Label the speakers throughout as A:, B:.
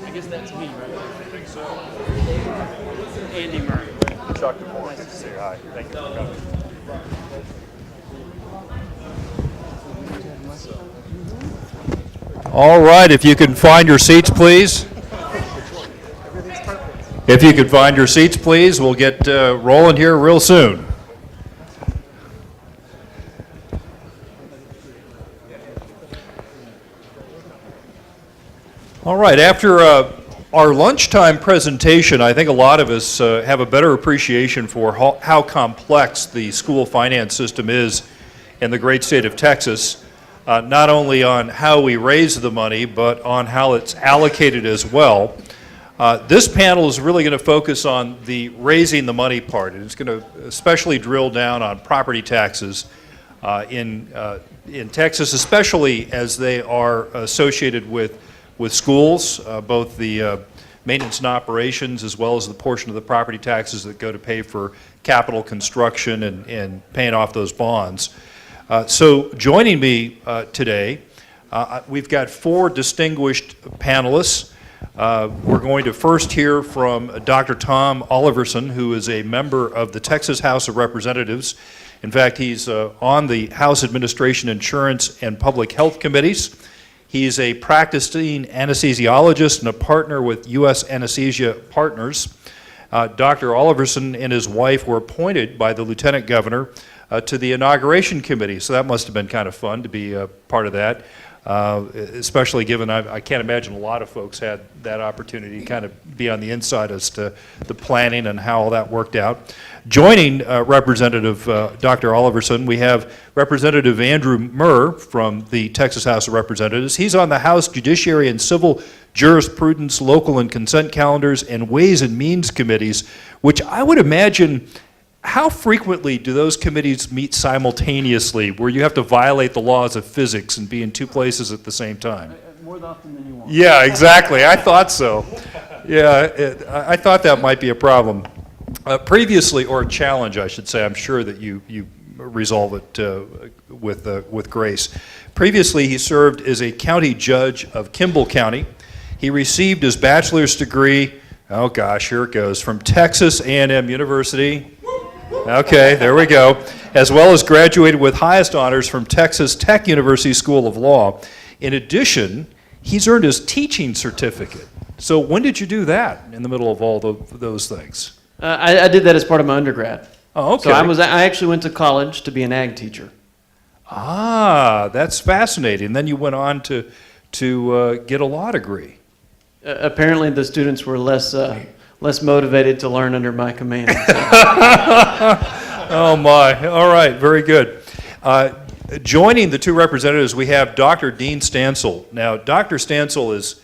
A: I guess that's me, right? I think so. Andy Murray.
B: Chuck DeMore. Nice to say hi. Thank you for coming. All right, if you can find your seats, please. If you could find your seats, please, we'll get rolling here real soon. All right, after our lunchtime presentation, I think a lot of us have a better appreciation for how complex the school finance system is in the great state of Texas, not only on how we raise the money, but on how it's allocated as well. This panel is really going to focus on the raising the money part, and it's going to especially drill down on property taxes in Texas, especially as they are associated with schools, both the maintenance and operations, as well as the portion of the property taxes that go to pay for capital construction and paying off those bonds. So joining me today, we've got four distinguished panelists. We're going to first hear from Dr. Tom Oliverson, who is a member of the Texas House of Representatives. In fact, he's on the House Administration, Insurance, and Public Health Committees. He's a practicing anesthesiologist and a partner with U.S. Anesthesia Partners. Dr. Oliverson and his wife were appointed by the Lieutenant Governor to the Inauguration Committee, so that must have been kind of fun to be a part of that, especially given I can't imagine a lot of folks had that opportunity to kind of be on the inside as to the planning and how all that worked out. Joining Representative Dr. Oliverson, we have Representative Andrew Murr from the Texas House of Representatives. He's on the House Judiciary and Civil Jurisprudence, Local and Consent Calendars, and Ways and Means Committees, which I would imagine, how frequently do those committees meet simultaneously, where you have to violate the laws of physics and be in two places at the same time?
A: More often than you want.
B: Yeah, exactly. I thought so. Yeah, I thought that might be a problem. Previously, or a challenge, I should say, I'm sure that you resolve it with grace. Previously, he served as a county judge of Kimball County. He received his bachelor's degree, oh gosh, here it goes, from Texas A&M University. Okay, there we go. As well as graduated with highest honors from Texas Tech University School of Law. In addition, he's earned his teaching certificate. So when did you do that in the middle of all those things?
A: I did that as part of my undergrad.
B: Oh, okay.
A: So I actually went to college to be an ag teacher.
B: Ah, that's fascinating. Then you went on to get a law degree.
A: Apparently, the students were less motivated to learn under my command.
B: Oh my! All right, very good. Joining the two representatives, we have Dr. Dean Stansel. Now, Dr. Stansel has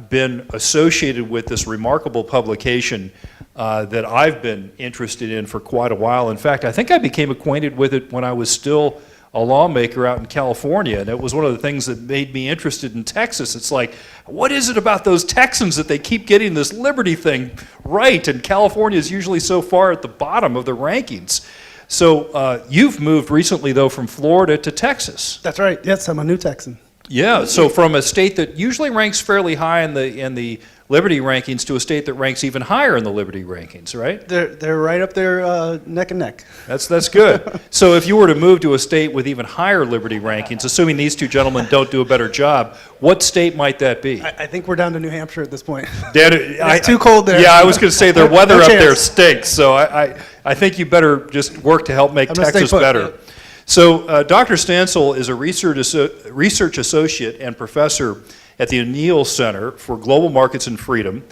B: been associated with this remarkable publication that I've been interested in for quite a while. In fact, I think I became acquainted with it when I was still a lawmaker out in California, and it was one of the things that made me interested in Texas. It's like, what is it about those Texans that they keep getting this liberty thing right, and California is usually so far at the bottom of the rankings. So you've moved recently, though, from Florida to Texas.
C: That's right. Yes, I'm a new Texan.
B: Yeah, so from a state that usually ranks fairly high in the Liberty rankings to a state that ranks even higher in the Liberty rankings, right?
C: They're right up there, neck and neck.
B: That's good. So if you were to move to a state with even higher Liberty rankings, assuming these two gentlemen don't do a better job, what state might that be?
C: I think we're down to New Hampshire at this point.
B: It's
C: too cold there.
B: Yeah, I was going to say their weather
C: No
B: up
C: chance.
B: there stinks, so I think you better just work to help make
C: I'm gonna
B: Texas
C: stay put,
B: better.
C: yeah.
B: So Dr. Stansel is a research associate and professor at the O'Neill Center for Global Markets and Freedom.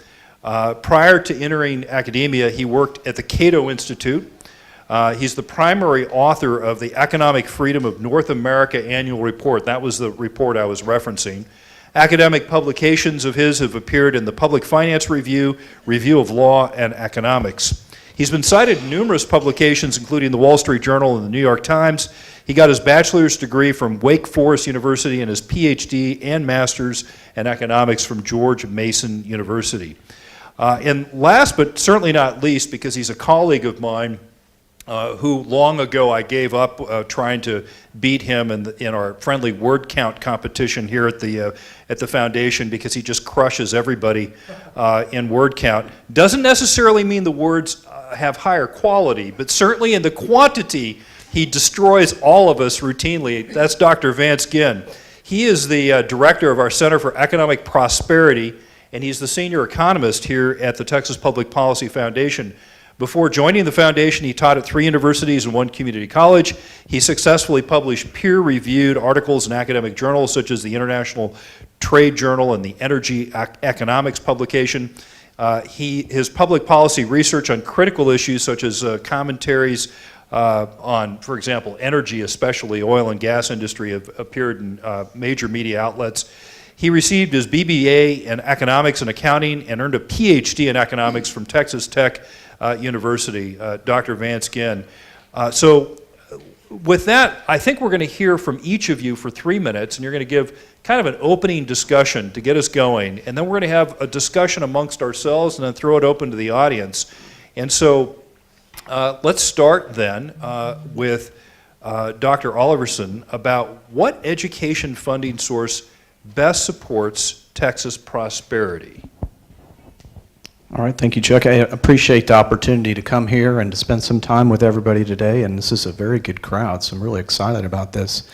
B: Prior to entering academia, he worked at the Cato Institute. He's the primary author of the Economic Freedom of North America Annual Report. That was the report I was referencing. Academic publications of his have appeared in the Public Finance Review, Review of Law, and Economics. He's been cited in numerous publications, including the Wall Street Journal and the New York Times. He got his bachelor's degree from Wake Forest University and his PhD and master's in economics from George Mason University. And last but certainly not least, because he's a colleague of mine, who long ago I gave up trying to beat him in our friendly word count competition here at the foundation, because he just crushes everybody in word count. Doesn't necessarily mean the words have higher quality, but certainly in the quantity, he destroys all of us routinely. That's Dr. Vance Ginn. He is the director of our Center for Economic Prosperity, and he's the senior economist here at the Texas Public Policy Foundation. Before joining the foundation, he taught at 3 universities and 1 community college. He successfully published peer-reviewed articles in academic journals such as the International Trade Journal and the Energy Economics publication. His public policy research on critical issues such as commentaries on, for example, energy, especially oil and gas industry, have appeared in major media outlets. He received his BBA in economics and accounting and earned a PhD in economics from Texas Tech University, Dr. Vance Ginn. So with that, I think we're going to hear from each of you for 3 minutes, and you're going to give kind of an opening discussion to get us going, and then we're going to have a discussion amongst ourselves and then throw it open to the audience. And so let's start then with Dr. Oliverson about what education funding source best supports Texas prosperity.
D: All right, thank you, Chuck. I appreciate the opportunity to come here and to spend some time with everybody today, and this is a very good crowd, so I'm really excited about this.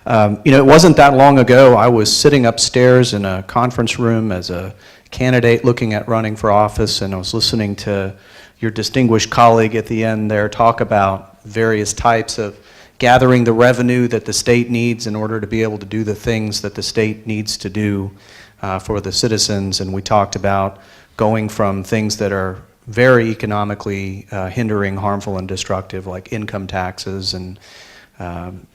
D: It wasn't that long ago I was sitting upstairs in a conference room as a candidate looking at running for office, and I was listening to your distinguished colleague at the end there talk about various types of gathering the revenue that the state needs in order to be able to do the things that the state needs to do for the citizens, and we talked about going from things that are very economically hindering, harmful, and destructive, like income taxes and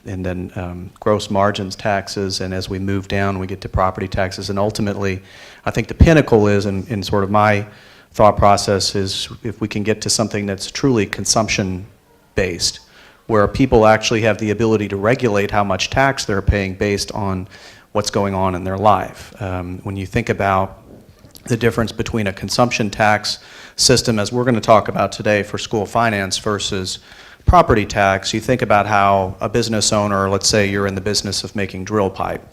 D: then gross margins taxes, and as we move down, we get to property taxes, and ultimately, I think the pinnacle is, in sort of my thought process, is if we can get to something that's truly consumption-based, where people actually have the ability to regulate how much tax they're paying based on what's going on in their life. When you think about the difference between a consumption tax system, as we're going to talk about today for school finance, versus property tax, you think about how a business owner, let's say you're in the business of making drill pipe,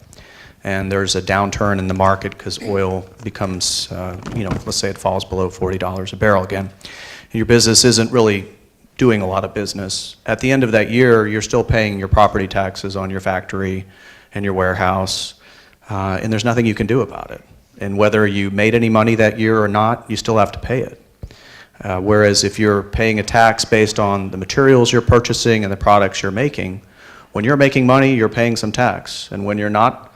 D: and there's a downturn in the market because oil becomes, let's say it falls below $40 a barrel again. And your business isn't really doing a lot of business. At the end of that year, you're still paying your property taxes on your factory and your warehouse, and there's nothing you can do about it. And whether you made any money that year or not, you still have to pay it. Whereas if you're paying a tax based on the materials you're purchasing and the products you're making, when you're making money, you're paying some tax. And when you're not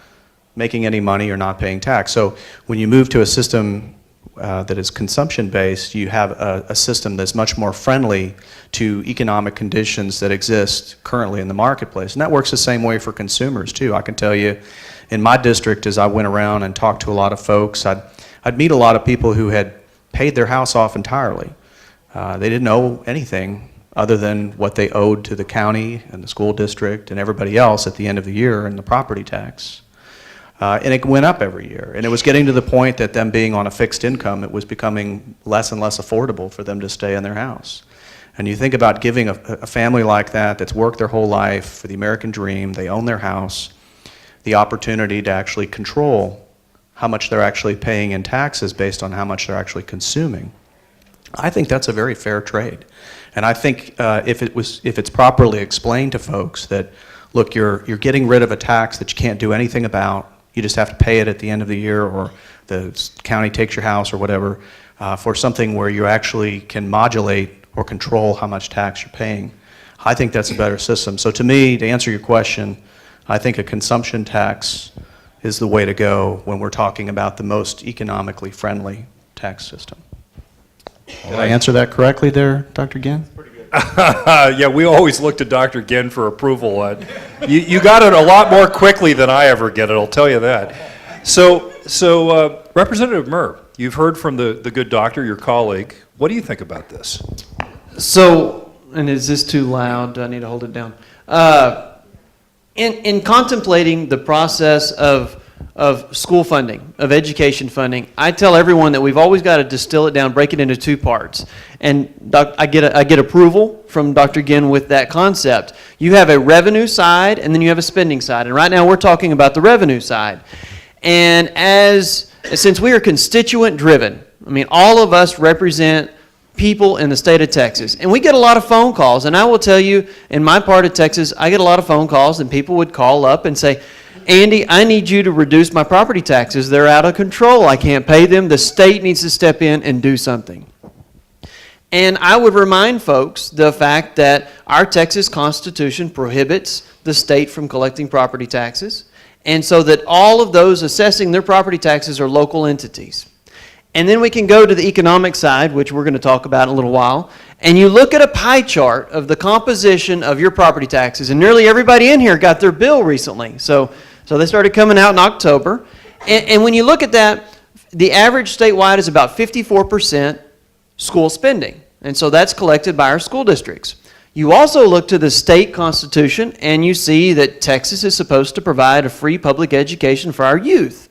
D: making any money, you're not paying tax. So when you move to a system that is consumption-based, you have a system that's much more friendly to economic conditions that exist currently in the marketplace. And that works the same way for consumers, too. I can tell you, in my district, as I went around and talked to a lot of folks, I'd meet a lot of people who had paid their house off entirely. They didn't owe anything other than what they owed to the county and the school district and everybody else at the end of the year in the property tax. And it went up every year. And it was getting to the point that them being on a fixed income, it was becoming less and less affordable for them to stay in their house. And you think about giving a family like that that's worked their whole life for the American dream, they own their house, the opportunity to actually control how much they're actually paying in taxes based on how much they're actually consuming. I think that's a very fair trade. And I think if it's properly explained to folks that, look, you're getting rid of a tax that you can't do anything about, you just have to pay it at the end of the year, or the county takes your house or whatever, for something where you actually can modulate or control how much tax you're paying. I think that's a better system. So to me, to answer your question, I think a consumption tax is the way to go when we're talking about the most economically friendly tax system. Did I answer that correctly there, Dr. Ginn?
B: Yeah, we always look to Dr. Ginn for approval. You got it a lot more quickly than I ever get it, I'll tell you that. So Representative Murr, you've heard from the good doctor, your colleague. What do you think about this?
E: So, and is this too loud? Do I need to hold it down? In contemplating the process of of school funding, of education funding, I tell everyone that we've always got to distill it down, break it into two parts. And I get approval from Dr. Ginn with that concept. You have a revenue side, and then you have a spending side. And right now we're talking about the revenue side. And since we are constituent driven, I mean, all of us represent people in the state of Texas. And we get a lot of phone calls. And I will tell you, in my part of Texas, I get a lot of phone calls, and people would call up and say, Andy, I need you to reduce my property taxes. They're out of control. I can't pay them. The state needs to step in and do something. And I would remind folks the fact that our Texas Constitution prohibits the state from collecting property taxes, and so that all of those assessing their property taxes are local entities. And then we can go to the economic side, which we're going to talk about in a little while, and you look at a pie chart of the composition of your property taxes, and nearly everybody in here got their bill recently. So they started coming out in October. And when you look at that, the average statewide is about 54% school spending. And so that's collected by our school districts. You also look to the state constitution, and you see that Texas is supposed to provide a free public education for our youth.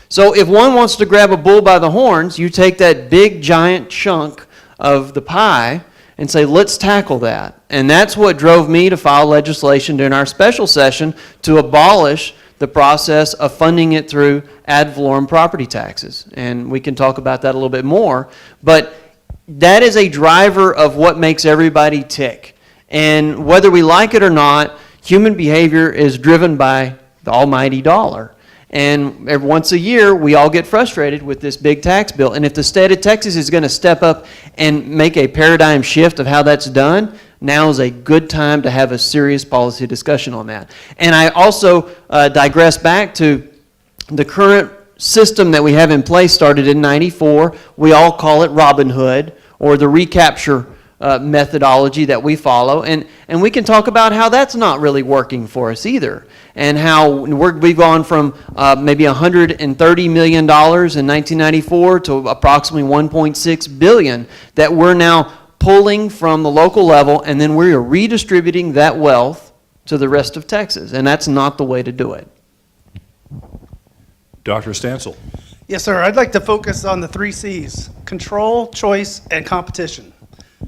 E: So if one wants to grab a bull by the horns, you take that big giant chunk of the pie and say, let's tackle that. And that's what drove me to file legislation during our special session to abolish the process of funding it through ad valorem property taxes. And we can talk about that a little bit more. But that is a driver of what makes everybody tick. And whether we like it or not, human behavior is driven by the almighty dollar. And every once a year, we all get frustrated with this big tax bill. And if the state of Texas is going to step up and make a paradigm shift of how that's done, now is a good time to have a serious policy discussion on that. And I also digress back to the current system that we have in place started in '94. We all call it Robin Hood, or the recapture methodology that we follow. And we can talk about how that's not really working for us either. And how we've gone from maybe $130 million in 1994 to approximately $1.6 billion that we're now pulling from the local level, and then we are redistributing that wealth to the rest of Texas. And that's not the way to do it.
B: Dr. Stansel.
C: Yes, sir. I'd like to focus on the 3 C's: control, choice, and competition.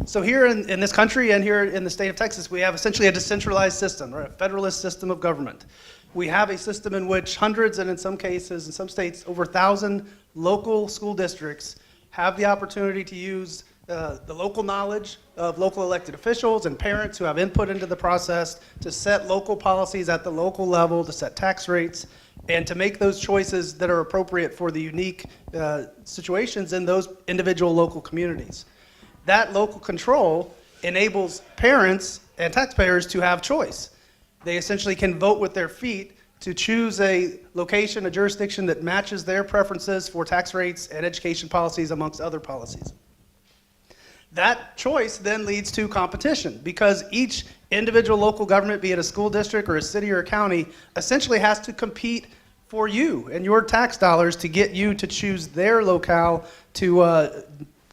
C: So here in this country and here in the state of Texas, we have essentially a decentralized system, or a federalist system of government. We have a system in which hundreds, and in some cases, in some states, over 1,000 local school districts have the opportunity to use the local knowledge of local elected officials and parents who have input into the process to set local policies at the local level, to set tax rates, and to make those choices that are appropriate for the unique situations in those individual local communities. That local control enables parents and taxpayers to have choice. They essentially can vote with their feet to choose a location, a jurisdiction that matches their preferences for tax rates and education policies, amongst other policies. That choice then leads to competition, because each individual local government, be it a school district or a city or a county, essentially has to compete for you and your tax dollars to get you to choose their locale to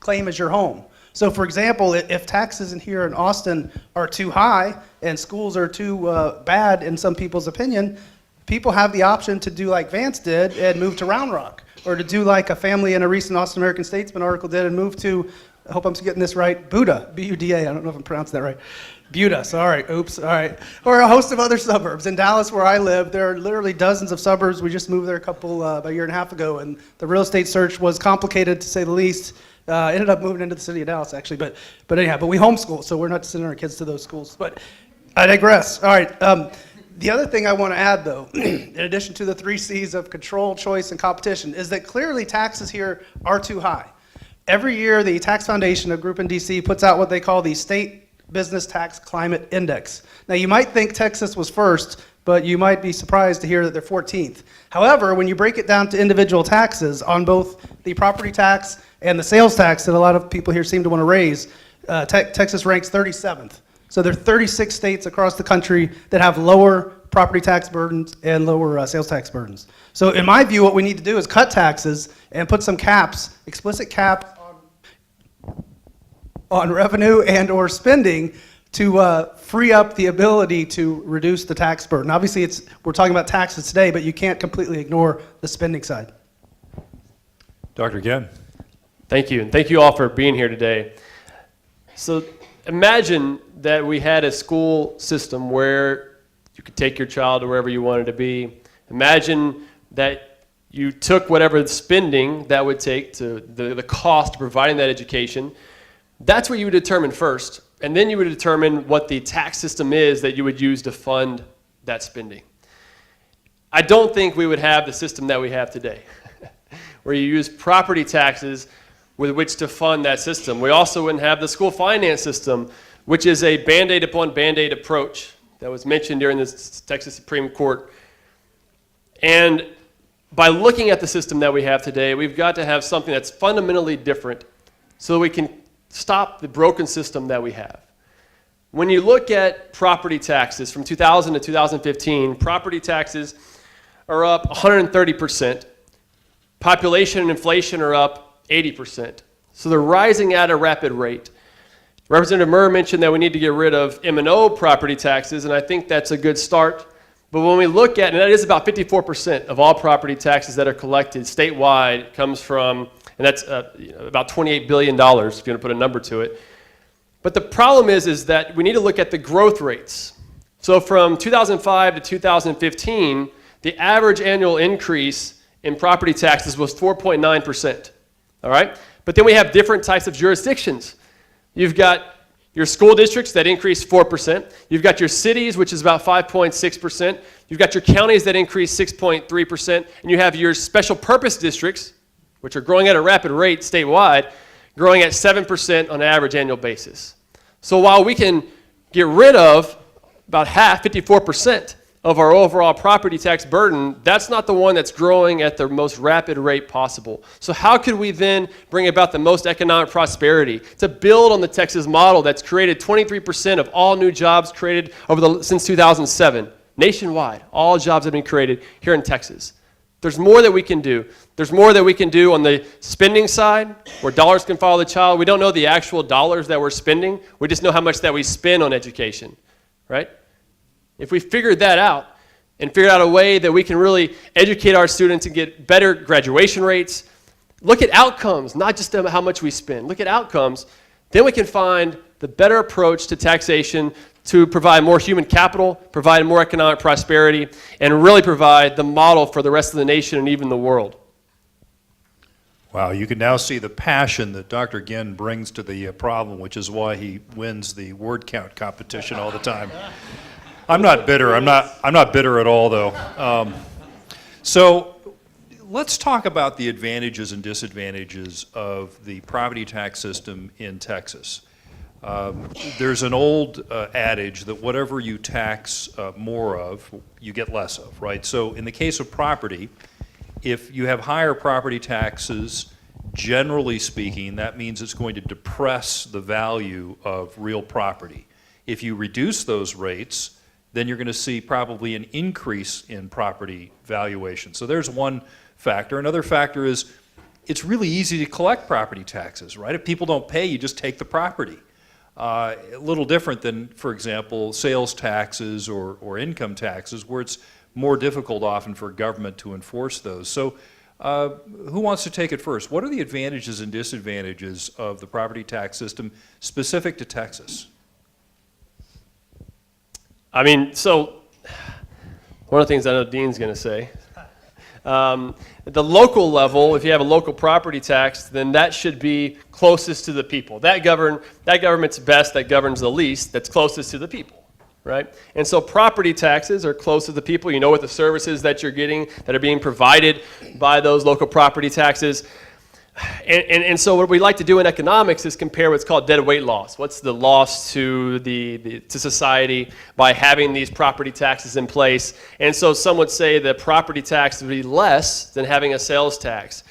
C: claim as your home. So for example, if taxes in here in Austin are too high and schools are too bad in some people's opinion, people have the option to do like Vance did and move to Round Rock, or to do like a family in a recent Austin American Statesman article did and move to, I hope I'm getting this right, Buda, B-U-D-A, I don't know if I'm pronouncing that right. Buda, sorry, oops, all right. Or a host of other suburbs. In Dallas, where I live, there are literally dozens of suburbs. We just moved there about a year and a half ago, and the real estate search was complicated, to say the least. Ended up moving into the city of Dallas, actually, but anyhow, but we homeschool, so we're not sending our kids to those schools. But I digress. All right, the other thing I want to add, though, in addition to the 3 C's of control, choice, and competition, is that clearly taxes here are too high. Every year, the Tax Foundation, a group in DC, puts out what they call the State Business Tax Climate Index. Now, you might think Texas was first, but you might be surprised to hear that they're 14th. However, when you break it down to individual taxes on both the property tax and the sales tax that a lot of people here seem to want to raise, Texas ranks 37th. So there are 36 states across the country that have lower property tax burdens and lower sales tax burdens. So in my view, what we need to do is cut taxes and put some caps, explicit caps on revenue and or spending, to free up the ability to reduce the tax burden. Obviously, we're talking about taxes today, but you can't completely ignore the spending side.
B: Dr. Ginn.
F: Thank you, and thank you all for being here today. So imagine that we had a school system where you could take your child to wherever you wanted to be. Imagine that you took whatever spending that would take to the cost of providing that education. That's what you would determine first, and then you would determine what the tax system is that you would use to fund that spending. I don't think we would have the system that we have today, where you use property taxes with which to fund that system. We also wouldn't have the school finance system, which is a Band-Aid upon Band-Aid approach that was mentioned during the Texas Supreme Court. And by looking at the system that we have today, we've got to have something that's fundamentally different so that we can stop the broken system that we have. When you look at property taxes from 2000 to 2015, property taxes are up 130%. Population and inflation are up 80%. So they're rising at a rapid rate. Representative Murr mentioned that we need to get rid of M&O property taxes, and I think that's a good start. But when we look at, and that is about 54% of all property taxes that are collected statewide comes from, and that's about $28 billion, if you're going to put a number to it. But the problem is that we need to look at the growth rates. So from 2005 to 2015, the average annual increase in property taxes was 4.9%. All right? But then we have different types of jurisdictions. You've got your school districts that increase 4%. You've got your cities, which is about 5.6%. You've got your counties that increase 6.3%. And you have your special purpose districts, which are growing at a rapid rate statewide, growing at 7% on an average annual basis. So while we can get rid of about half, 54%, of our overall property tax burden, that's not the one that's growing at the most rapid rate possible. So how could we then bring about the most economic prosperity to build on the Texas model that's created 23% of all new jobs created since 2007? Nationwide, all jobs have been created here in Texas. There's more that we can do. There's more that we can do on the spending side, where dollars can follow the child. We don't know the actual dollars that we're spending. We just know how much that we spend on education, right? If we figured that out and figured out a way that we can really educate our students and get better graduation rates, look at outcomes, not just how much we spend. Look at outcomes. Then we can find the better approach to taxation to provide more human capital, provide more economic prosperity, and really provide the model for the rest of the nation and even the world.
B: Wow, you can now see the passion that Dr. Ginn brings to the problem, which is why he wins the word count competition all the time. I'm not bitter. I'm not bitter at all, though. So let's talk about the advantages and disadvantages of the property tax system in Texas. There's an old adage that whatever you tax more of, you get less of, right? So in the case of property, if you have higher property taxes, generally speaking, that means it's going to depress the value of real property. If you reduce those rates, then you're going to see probably an increase in property valuation. So there's one factor. Another factor is it's really easy to collect property taxes, right? If people don't pay, you just take the property. A little different than, for example, sales taxes or income taxes, where it's more difficult often for government to enforce those. So who wants to take it first? What are the advantages and disadvantages of the property tax system specific to Texas?
F: I mean, so one of the things I know Dean's going to say, at the local level, if you have a local property tax, then that should be closest to the people. That government's best, that governs the least, that's closest to the people, right? And so property taxes are close to the people. You know what the services that you're getting that are being provided by those local property taxes. And so what we like to do in economics is compare what's called deadweight loss. What's the loss to to society by having these property taxes in place? And so some would say the property tax would be less than having a sales tax.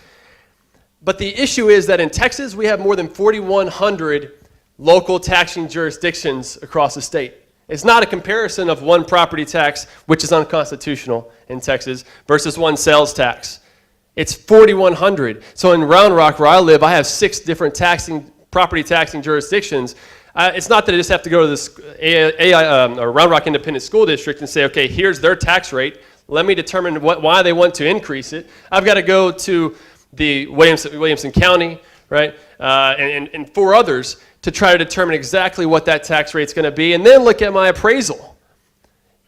F: But the issue is that in Texas, we have more than 4,100 local taxing jurisdictions across the state. It's not a comparison of one property tax, which is unconstitutional in Texas, versus one sales tax. It's 4,100. So in Round Rock, where I live, I have 6 different property taxing jurisdictions. It's not that I just have to go to this or Round Rock Independent School District and say, okay, here's their tax rate. Let me determine why they want to increase it. I've got to go to the Williamson County, right, and 4 others to try to determine exactly what that tax rate's going to be, and then look at my appraisal.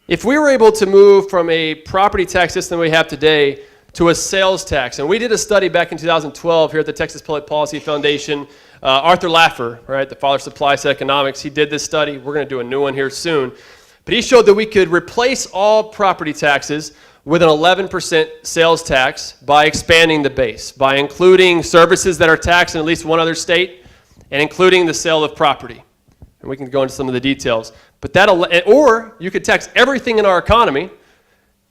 F: If we were able to move from a property tax system we have today to a sales tax, and we did a study back in 2012 here at the Texas Public Policy Foundation. Arthur Laffer, right, the father of supply side economics, he did this study. We're going to do a new one here soon. But he showed that we could replace all property taxes with an 11% sales tax by expanding the base, by including services that are taxed in at least one other state, and including the sale of property. And we can go into some of the details. But or you could tax everything in our economy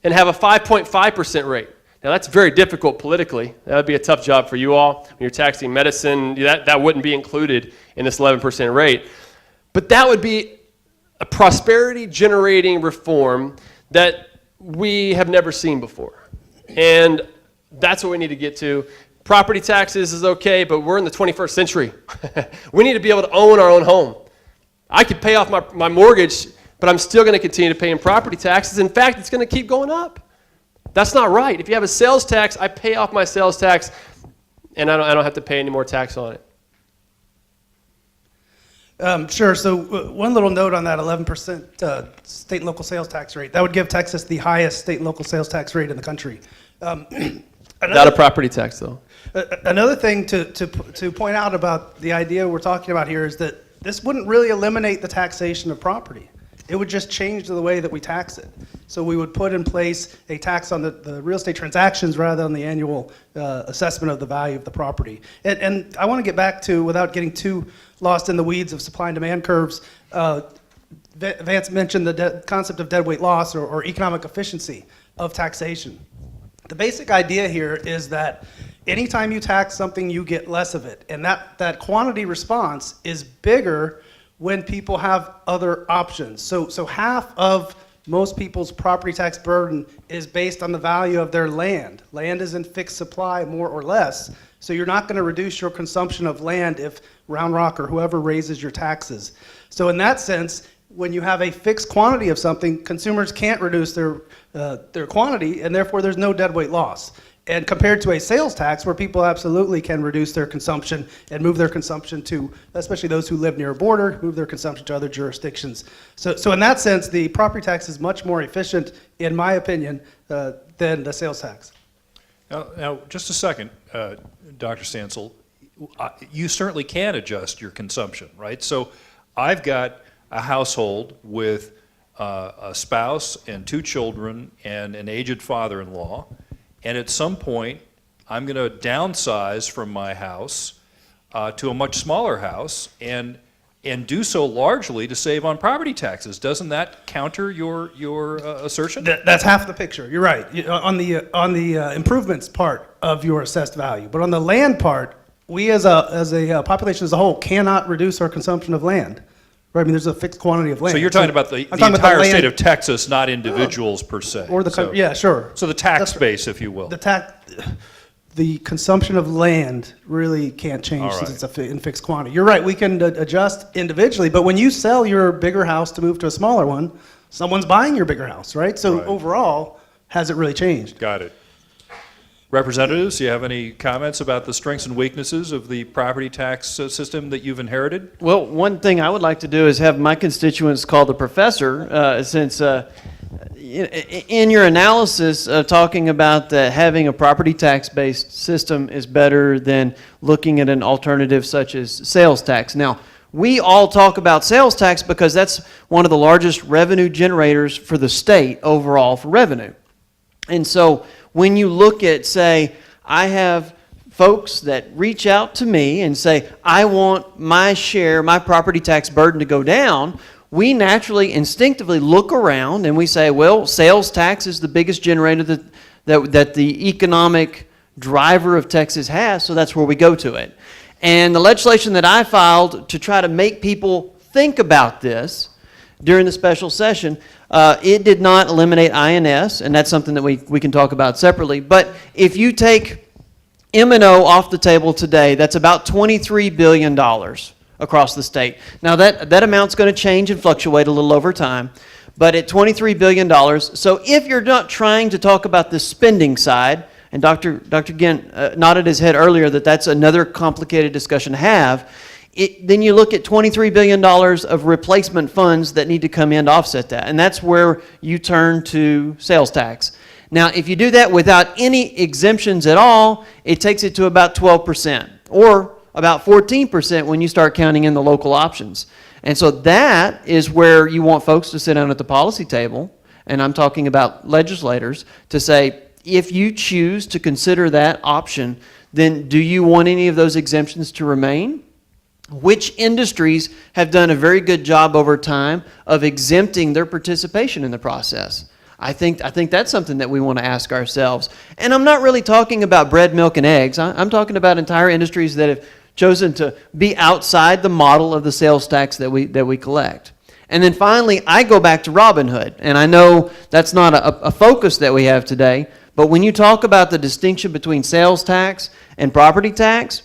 F: and have a 5.5% rate. Now, that's very difficult politically. That would be a tough job for you all. When you're taxing medicine, that wouldn't be included in this 11% rate. But that would be a prosperity-generating reform that we have never seen before. And that's what we need to get to. Property taxes is okay, but we're in the 21st century. We need to be able to own our own home. I could pay off my mortgage, but I'm still going to continue to pay in property taxes. In fact, it's going to keep going up. That's not right. If you have a sales tax, I pay off my sales tax, and I don't have to pay any more tax on it.
C: Sure. So one little note on that 11% state and local sales tax rate. That would give Texas the highest state and local sales tax rate in the country.
F: Not a property tax, though.
C: Another thing to point out about the idea we're talking about here is that this wouldn't really eliminate the taxation of property. It would just change the way that we tax it. So we would put in place a tax on the real estate transactions rather than the annual assessment of the value of the property. And I want to get back to, without getting too lost in the weeds of supply and demand curves, Vance mentioned the concept of deadweight loss or economic efficiency of taxation. The basic idea here is that anytime you tax something, you get less of it. And that quantity response is bigger when people have other options. So half of most people's property tax burden is based on the value of their land. Land is in fixed supply, more or less. So you're not going to reduce your consumption of land if Round Rock or whoever raises your taxes. So in that sense, when you have a fixed quantity of something, consumers can't reduce their quantity, and therefore there's no deadweight loss. And compared to a sales tax, where people absolutely can reduce their consumption and move their consumption to, especially those who live near a border, move their consumption to other jurisdictions. So in that sense, the property tax is much more efficient, in my opinion, than the sales tax.
B: Now, just a second, Dr. Stansel. You certainly can adjust your consumption, right? So I've got a household with a spouse and 2 children and an aged father-in-law. And at some point, I'm going to downsize from my house to a much smaller house and do so largely to save on property taxes. Doesn't that counter your assertion?
C: That's half the picture. You're right. On the improvements part of your assessed value, but on the land part, we as a population as a whole cannot reduce our consumption of land. Right, I mean, there's a fixed quantity of land.
B: So you're talking about the entire state of Texas, not individuals per se.
C: Or the country, yeah, sure.
B: So the tax base, if you will.
C: The consumption of land really can't change since it's in fixed quantity. You're right, we can adjust individually, but when you sell your bigger house to move to a smaller one, someone's buying your bigger house, right? So overall, has it really changed?
B: Got it. Representatives, do you have any comments about the strengths and weaknesses of the property tax system that you've inherited?
E: Well, one thing I would like to do is have my constituents call the professor, since in your analysis of talking about having a property tax-based system is better than looking at an alternative such as sales tax. Now, we all talk about sales tax because that's one of the largest revenue generators for the state overall for revenue. And so when you look at, say, I have folks that reach out to me and say, I want my share, my property tax burden to go down, we naturally, instinctively look around and we say, well, sales tax is the biggest generator that the economic driver of Texas has, so that's where we go to it. And the legislation that I filed to try to make people think about this during the special session, it did not eliminate INS, and that's something that we can talk about separately. But if you take M&O off the table today, that's about $23 billion across the state. Now, that amount's going to change and fluctuate a little over time, but at $23 billion, so if you're not trying to talk about the spending side, and Dr. Ginn nodded his head earlier that that's another complicated discussion to have, then you look at $23 billion of replacement funds that need to come in to offset that, and that's where you turn to sales tax. Now, if you do that without any exemptions at all, it takes it to about 12%, or about 14% when you start counting in the local options. And so that is where you want folks to sit down at the policy table, and I'm talking about legislators, to say, if you choose to consider that option, then do you want any of those exemptions to remain? Which industries have done a very good job over time of exempting their participation in the process? I think that's something that we want to ask ourselves. And I'm not really talking about bread, milk, and eggs. I'm talking about entire industries that have chosen to be outside the model of the sales tax that we collect. And then finally, I go back to Robinhood. And I know that's not a focus that we have today, but when you talk about the distinction between sales tax and property tax,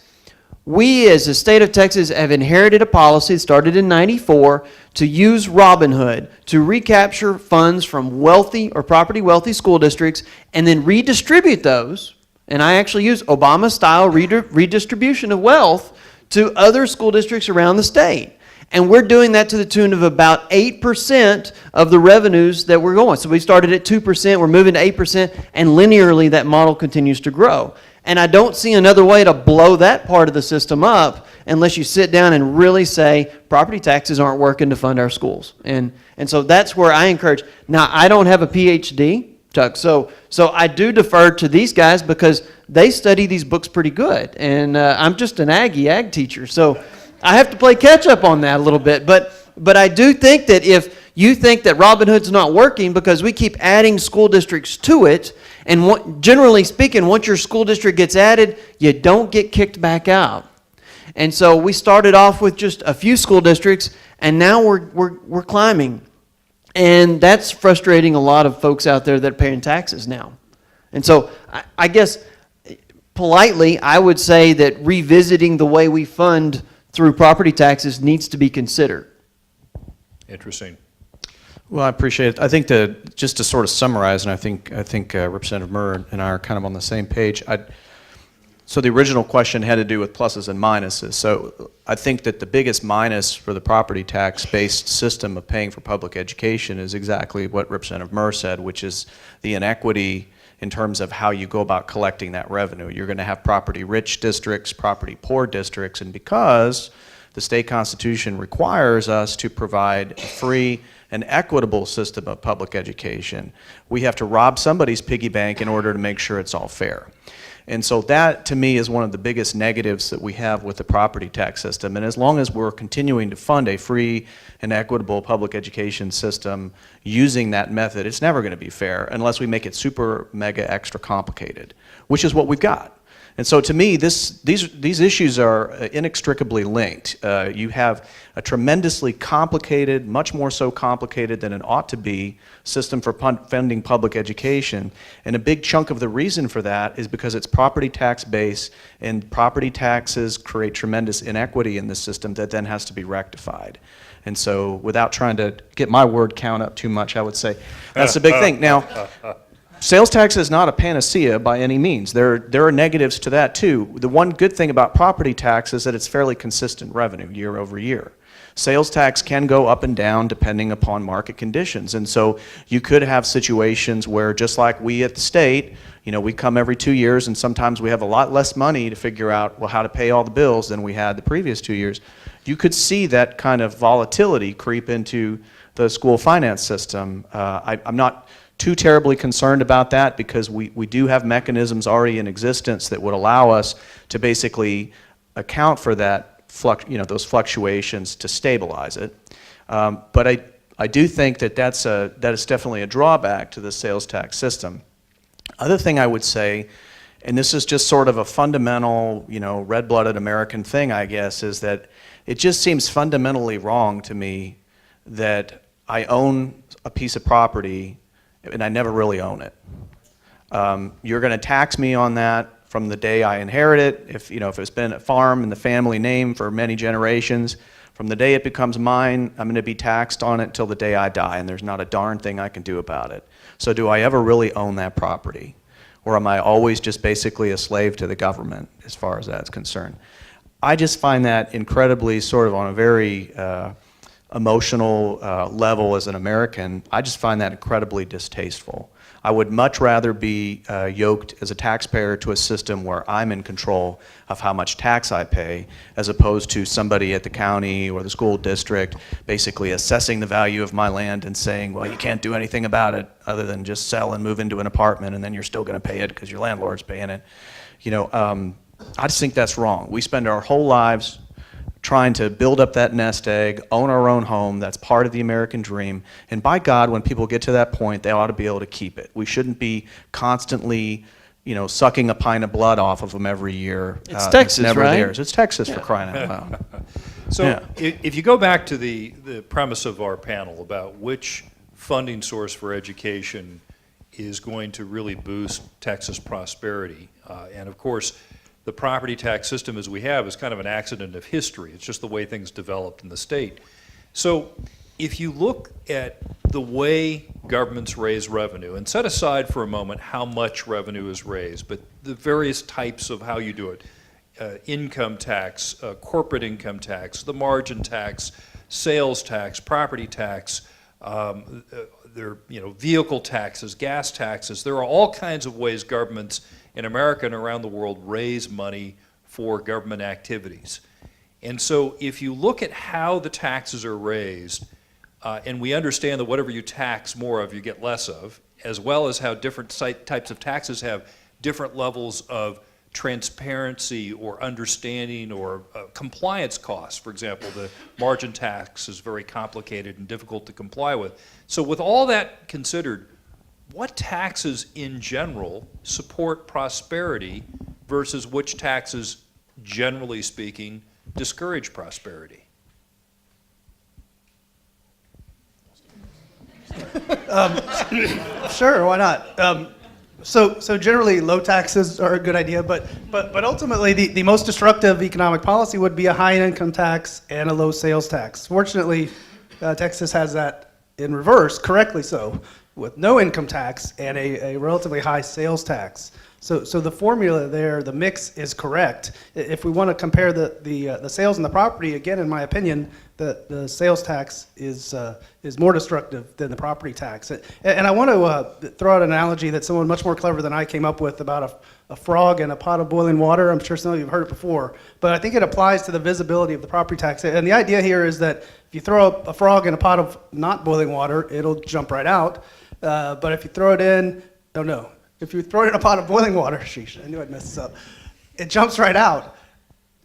E: we as the state of Texas have inherited a policy started in '94 to use Robinhood to recapture funds from wealthy or property wealthy school districts and then redistribute those, and I actually use Obama-style redistribution of wealth to other school districts around the state. And we're doing that to the tune of about 8% of the revenues that we're going. So we started at 2%, we're moving to 8%, and linearly that model continues to grow. And I don't see another way to blow that part of the system up unless you sit down and really say property taxes aren't working to fund our schools. And so that's where I encourage. Now, I don't have a PhD, Chuck, so I do defer to these guys because they study these books pretty good. And I'm just an ag teacher, so I have to play catch up on that a little bit. But I do think that if you think that Robinhood's not working because we keep adding school districts to it, and generally speaking, once your school district gets added, you don't get kicked back out. And so we started off with just a few school districts, and now we're climbing. And that's frustrating a lot of folks out there that are paying taxes now. And so I guess politely, I would say that revisiting the way we fund through property taxes needs to be considered.
B: Interesting.
D: Well, I appreciate it. I think just to sort of summarize, and I think Representative Murr and I are kind of on the same page. So the original question had to do with pluses and minuses. So I think that the biggest minus for the property tax-based system of paying for public education is exactly what Representative Murr said, which is the inequity in terms of how you go about collecting that revenue. You're going to have property-rich districts, property-poor districts, and because the state constitution requires us to provide a free and equitable system of public education, we have to rob somebody's piggy bank in order to make sure it's all fair. And so that, to me, is one of the biggest negatives that we have with the property tax system. And as long as we're continuing to fund a free and equitable public education system using that method, it's never going to be fair unless we make it super, mega, extra complicated, which is what we've got. And so to me, these issues are inextricably linked. You have a tremendously complicated, much more so complicated than it ought to be, system for funding public education. And a big chunk of the reason for that is because it's property tax based, and property taxes create tremendous inequity in the system that then has to be rectified. And so without trying to get my word count up too much, I would say that's a big thing. Now, sales tax is not a panacea by any means. There are negatives to that too. The one good thing about property tax is that it's fairly consistent revenue year over year. Sales tax can go up and down depending upon market conditions. And so you could have situations where, just like we at the state, we come every 2 years and sometimes we have a lot less money to figure out, well, how to pay all the bills than we had the previous 2 years. You could see that kind of volatility creep into the school finance system. I'm not too terribly concerned about that because we do have mechanisms already in existence that would allow us to basically account for that, those fluctuations to stabilize it. But I do think that that is definitely a drawback to the sales tax system. Other thing I would say, and this is just sort of a fundamental, red-blooded American thing, I guess, is that it just seems fundamentally wrong to me that I own a piece of property and I never really own it. You're going to tax me on that from the day I inherit it, if it's been a farm in the family name for many generations, from the day it becomes mine, I'm going to be taxed on it till the day I die, and there's not a darn thing I can do about it. So do I ever really own that property? Or am I always just basically a slave to the government as far as that's concerned? I just find that incredibly sort of on a very emotional level as an American, I just find that incredibly distasteful. I would much rather be yoked as a taxpayer to a system where I'm in control of how much tax I pay, as opposed to somebody at the county or the school district basically assessing the value of my land and saying, well, you can't do anything about it other than just sell and move into an apartment, and then you're still going to pay it because your landlord's paying it. I just think that's wrong. We spend our whole lives trying to build up that nest egg, own our own home. That's part of the American dream. And by God, when people get to that point, they ought to be able to keep it. We shouldn't be constantly, sucking a pint of blood off of them every year.
E: It's Texas,
D: never
E: right?
D: theirs. It's Texas, for crying out loud.
B: So
D: Yeah.
B: if you go back to the premise of our panel about which funding source for education is going to really boost Texas prosperity, and of course, the property tax system as we have is kind of an accident of history. It's just the way things developed in the state. So if you look at the way governments raise revenue, and set aside for a moment how much revenue is raised, but the various types of how you do it, income tax, corporate income tax, the margin tax, sales tax, property tax, vehicle taxes, gas taxes. There are all kinds of ways governments in America and around the world raise money for government activities. And so if you look at how the taxes are raised, and we understand that whatever you tax more of, you get less of, as well as how different types of taxes have different levels of transparency or understanding or compliance costs. For example, the margin tax is very complicated and difficult to comply with. So with all that considered, what taxes in general support prosperity versus which taxes, generally speaking, discourage prosperity?
C: Sure, why not? So generally, low taxes are a good idea, but ultimately, the most destructive economic policy would be a high income tax and a low sales tax. Fortunately, Texas has that in reverse, correctly so, with no income tax and a relatively high sales tax. So the formula there, the mix is correct. If we want to compare the sales and the property, again, in my opinion, the sales tax is more destructive than the property tax. And I want to throw out an analogy that someone much more clever than I came up with about a frog in a pot of boiling water. I'm sure some of you have heard it before, but I think it applies to the visibility of the property tax. And the idea here is that if you throw a frog in a pot of not boiling water, it'll jump right out. But if you throw it in, if you throw it in a pot of boiling water, sheesh, I knew I'd mess this up, it jumps right out.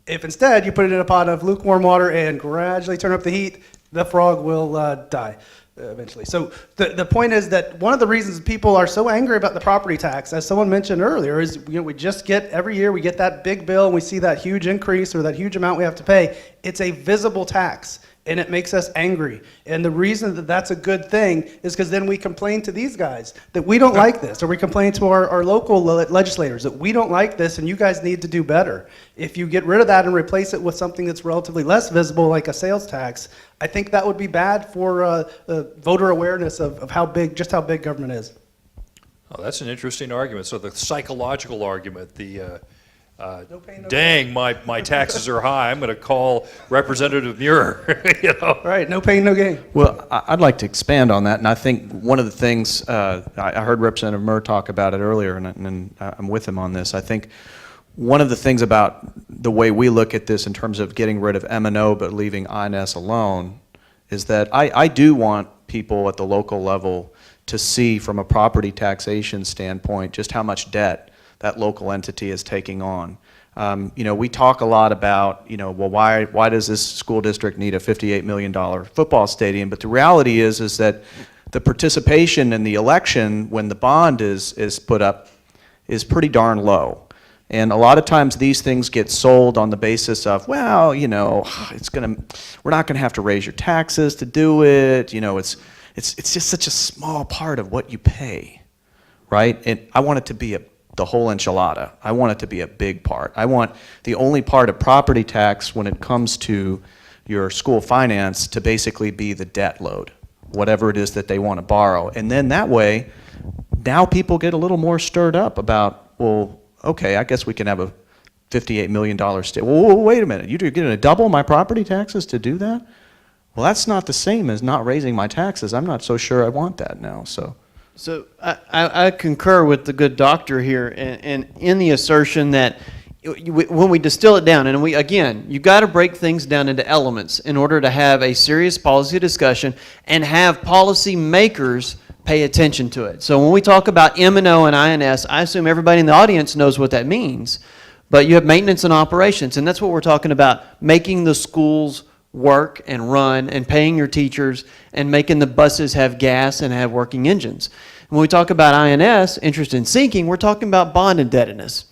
C: If instead you put it in a pot of lukewarm water and gradually turn up the heat, the frog will die eventually. So the point is that one of the reasons people are so angry about the property tax, as someone mentioned earlier, is we just get, every year we get that big bill and we see that huge increase or that huge amount we have to pay. It's a visible tax. And it makes us angry. And the reason that that's a good thing is because then we complain to these guys that we don't like this, or we complain to our local legislators that we don't like this and you guys need to do better. If you get rid of that and replace it with something that's relatively less visible, like a sales tax, I think that would be bad for voter awareness of just how big government is.
B: Oh, that's an interesting argument. So the psychological argument,
C: No pain, no
B: dang, my taxes are high, I'm going to call Representative Muir,
C: Right, no pain, no gain.
D: Well, I'd like to expand on that, and I think one of the things, I heard Representative Murr talk about it earlier, and I'm with him on this. I think one of the things about the way we look at this in terms of getting rid of M&O but leaving INS alone is that I do want people at the local level to see from a property taxation standpoint just how much debt that local entity is taking on. We talk a lot about, well, why does this school district need a $58 million football stadium? But the reality is that the participation in the election when the bond is put up is pretty darn low. And a lot of times these things get sold on the basis of, well, we're not gonna have to raise your taxes to do it. It's just such a small part of what you pay, right? And I want it to be a the whole enchilada. I want it to be a big part. I want the only part of property tax when it comes to your school finance to basically be the debt load, whatever it is that they want to borrow. And then that way, now people get a little more stirred up about, well, okay, I guess we can have a $58 million state. Well, wait a minute, you're going to double my property taxes to do that? Well, that's not the same as not raising my taxes. I'm not so sure I want that now, so.
E: So I concur with the good doctor here and in the assertion that when we distill it down, and you've got to break things down into elements in order to have a serious policy discussion and have policy makers pay attention to it. So when we talk about M&O and INS, I assume everybody in the audience knows what that means. But you have maintenance and operations, and that's what we're talking about, making the schools work and run and paying your teachers and making the buses have gas and have working engines. When we talk about INS, interest in sinking, we're talking about bond indebtedness.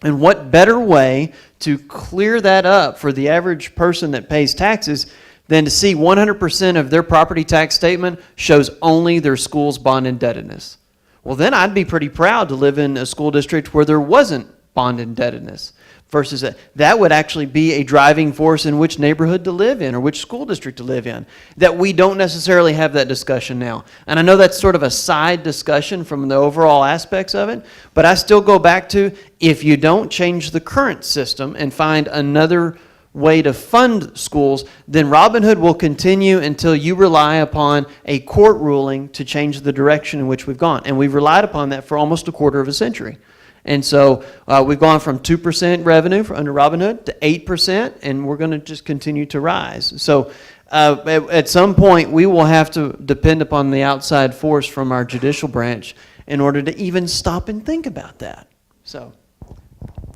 E: And what better way to clear that up for the average person that pays taxes than to see 100% of their property tax statement shows only their school's bond indebtedness? Well, then I'd be pretty proud to live in a school district where there wasn't bond indebtedness. Versus that would actually be a driving force in which neighborhood to live in or which school district to live in. That we don't necessarily have that discussion now. And I know that's sort of a side discussion from the overall aspects of it, but I still go back to, if you don't change the current system and find another way to fund schools, then Robin Hood will continue until you rely upon a court ruling to change the direction in which we've gone. And we've relied upon that for almost a quarter of a century. And so we've gone from 2% revenue under Robin Hood to 8%, and we're going to just continue to rise. So at some point, we will have to depend upon the outside force from our judicial branch in order to even stop and think about that. So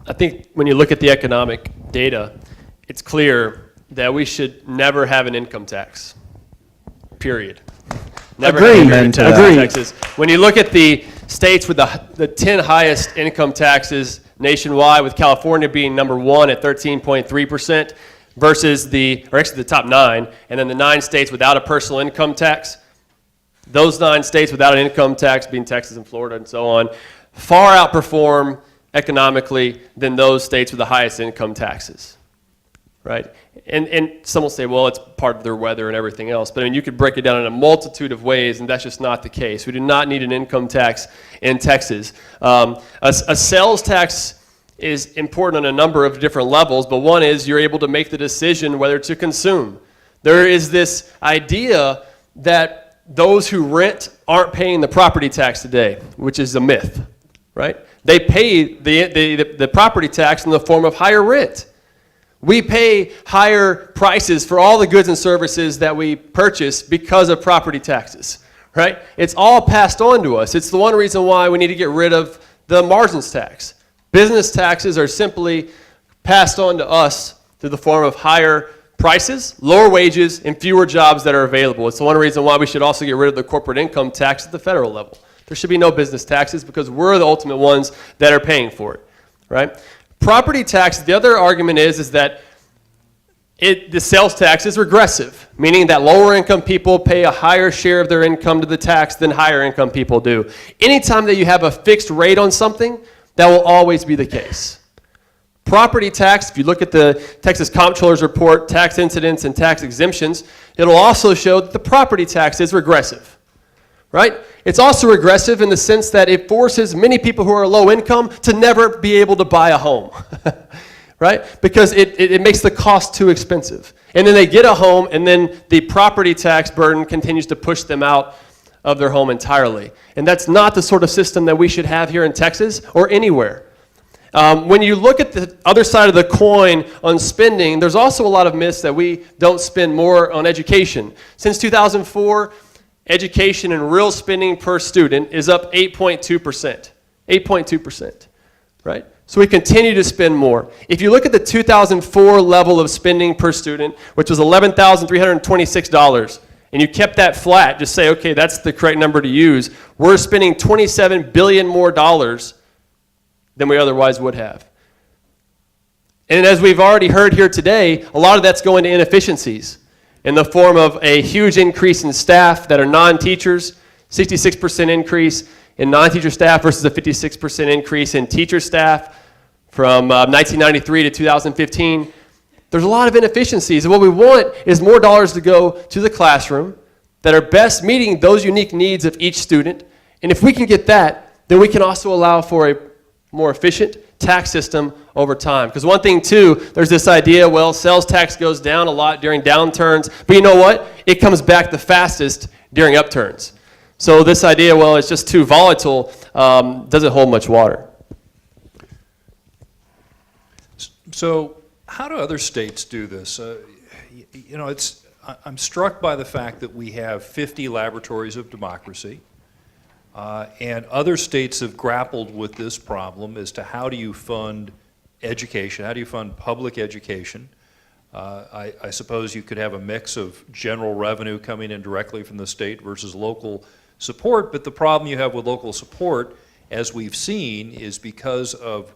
F: I think when you look at the economic data, it's clear that we should never have an income tax, period. Never
D: Agreed.
F: have income
D: Agreed.
F: taxes. When you look at the states with the 10 highest income taxes nationwide, with California being number 1 at 13.3% versus the top 9, and then the 9 states without a personal income tax, those 9 states without an income tax, being Texas and Florida and so on, far outperform economically than those states with the highest income taxes, right? And some will say, well, it's part of their weather and everything else. But I mean, you could break it down in a multitude of ways, and that's just not the case. We do not need an income tax in Texas. A sales tax is important on a number of different levels, but one is you're able to make the decision whether to consume. There is this idea that those who rent aren't paying the property tax today, which is a myth, right? They pay the property tax in the form of higher rent. We pay higher prices for all the goods and services that we purchase because of property taxes, right? It's all passed on to us. It's the one reason why we need to get rid of the margins tax. Business taxes are simply passed on to us through the form of higher prices, lower wages, and fewer jobs that are available. It's the one reason why we should also get rid of the corporate income tax at the federal level. There should be no business taxes because we're the ultimate ones that are paying for it, right? Property tax, the other argument is that the sales tax is regressive, meaning that lower income people pay a higher share of their income to the tax than higher income people do. Anytime that you have a fixed rate on something, that will always be the case. Property tax, if you look at the Texas Comptroller's report, tax incidents and tax exemptions, it'll also show that the property tax is regressive. Right? It's also regressive in the sense that it forces many people who are low income to never be able to buy a home, right? Because it makes the cost too expensive. And then they get a home, and then the property tax burden continues to push them out of their home entirely. And that's not the sort of system that we should have here in Texas or anywhere. When you look at the other side of the coin on spending, there's also a lot of myths that we don't spend more on education. Since 2004, education and real spending per student is up 8.2%. 8.2%, right? So we continue to spend more. If you look at the 2004 level of spending per student, which was $11,326, and you kept that flat, just say, okay, that's the correct number to use, we're spending $27 billion more than we otherwise would have. And as we've already heard here today, a lot of that's going to inefficiencies in the form of a huge increase in staff that are non-teachers, 66% increase in non-teacher staff versus a 56% increase in teacher staff from 1993 to 2015. There's a lot of inefficiencies, and what we want is more dollars to go to the classroom that are best meeting those unique needs of each student. And if we can get that, then we can also allow for a more efficient tax system over time. Because one thing too, there's this idea, well, sales tax goes down a lot during downturns, but you know what? It comes back the fastest during upturns. So this idea, well, it's just too volatile, doesn't hold much water.
B: So how do other states do this? I'm struck by the fact that we have 50 laboratories of democracy, and other states have grappled with this problem as to how do you fund education, how do you fund public education. I suppose you could have a mix of general revenue coming in directly from the state versus local support, but the problem you have with local support, as we've seen, is because of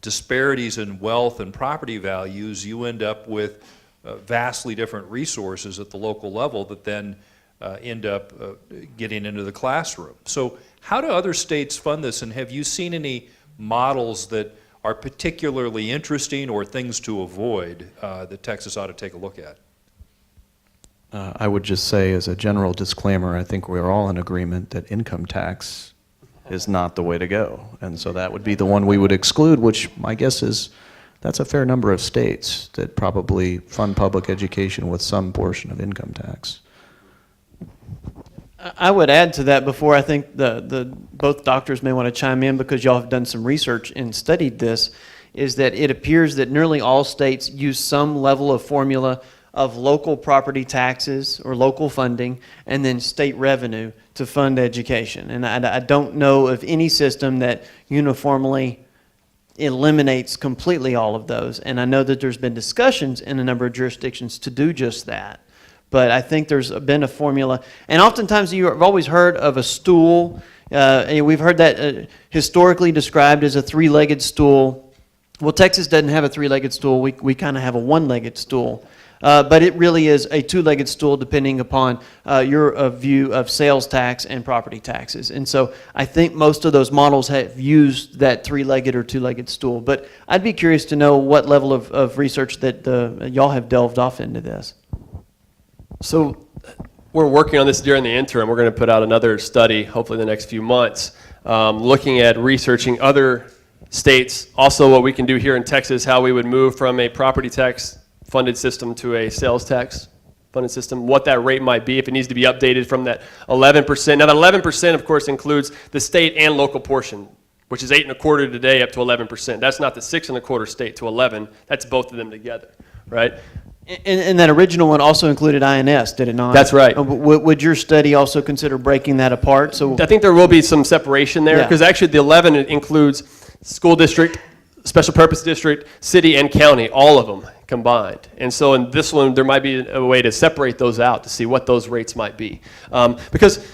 B: disparities in wealth and property values, you end up with vastly different resources at the local level that then end up getting into the classroom. So how do other states fund this, and have you seen any models that are particularly interesting or things to avoid that Texas ought to take a look at?
D: I would just say, as a general disclaimer, I think we're all in agreement that income tax is not the way to go. And so that would be the one we would exclude, which my guess is that's a fair number of states that probably fund public education with some portion of income tax.
E: I would add to that before I think both doctors may want to chime in, because y'all have done some research and studied this, is that it appears that nearly all states use some level of formula of local property taxes or local funding and then state revenue to fund education. And I don't know of any system that uniformly eliminates completely all of those. And I know that there's been discussions in a number of jurisdictions to do just that. But I think there's been a formula. And oftentimes you've always heard of a stool. And we've heard that historically described as a three-legged stool. Well, Texas doesn't have a three-legged stool. We kind of have a one-legged stool. But it really is a two-legged stool depending upon your view of sales tax and property taxes. And so I think most of those models have used that three-legged or two-legged stool. But I'd be curious to know what level of research that y'all have delved off into this.
F: So we're working on this during the interim. We're going to put out another study, hopefully in the next few months, looking at researching other states. Also what we can do here in Texas, how we would move from a property tax funded system to a sales tax funded system, what that rate might be, if it needs to be updated from that 11%. Now that 11% of course includes the state and local portion, which is 8.25% today up to 11%. That's not the 6.25% state to 11, that's both of them together, right?
E: And that original one also included INS, did it not?
F: That's right.
E: Would your study also consider breaking that apart? So
F: I think there will be some separation there, because actually the 11 includes school district, special purpose district, city, and county, all of them combined. And so in this one, there might be a way to separate those out to see what those rates might be. Because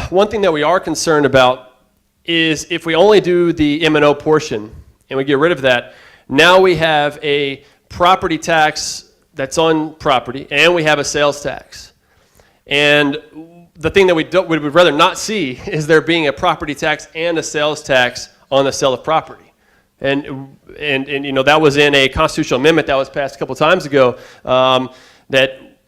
F: one thing that we are concerned about is if we only do the M&O portion and we get rid of that, now we have a property tax that's on property and we have a sales tax. And the thing that we would rather not see is there being a property tax and a sales tax on the sale of property. And you know, that was in a constitutional amendment that was passed a couple times ago, that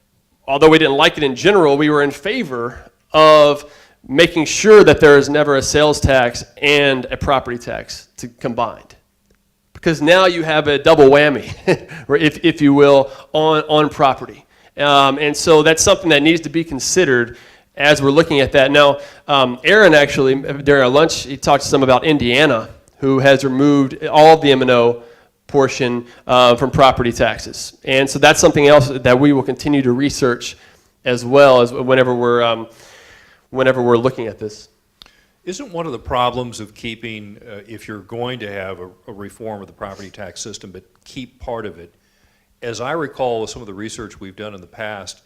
F: although we didn't like it in general, we were in favor of making sure that there is never a sales tax and a property tax combined. Because now you have a double whammy, if you will, on property. And so that's something that needs to be considered as we're looking at that. Now, Aaron actually, during our lunch, he talked some about Indiana, who has removed all of the M&O portion from property taxes. And so that's something else that we will continue to research as well as whenever we're looking at this.
B: Isn't one of the problems of keeping, if you're going to have a reform of the property tax system, but keep part of it, as I recall with some of the research we've done in the past,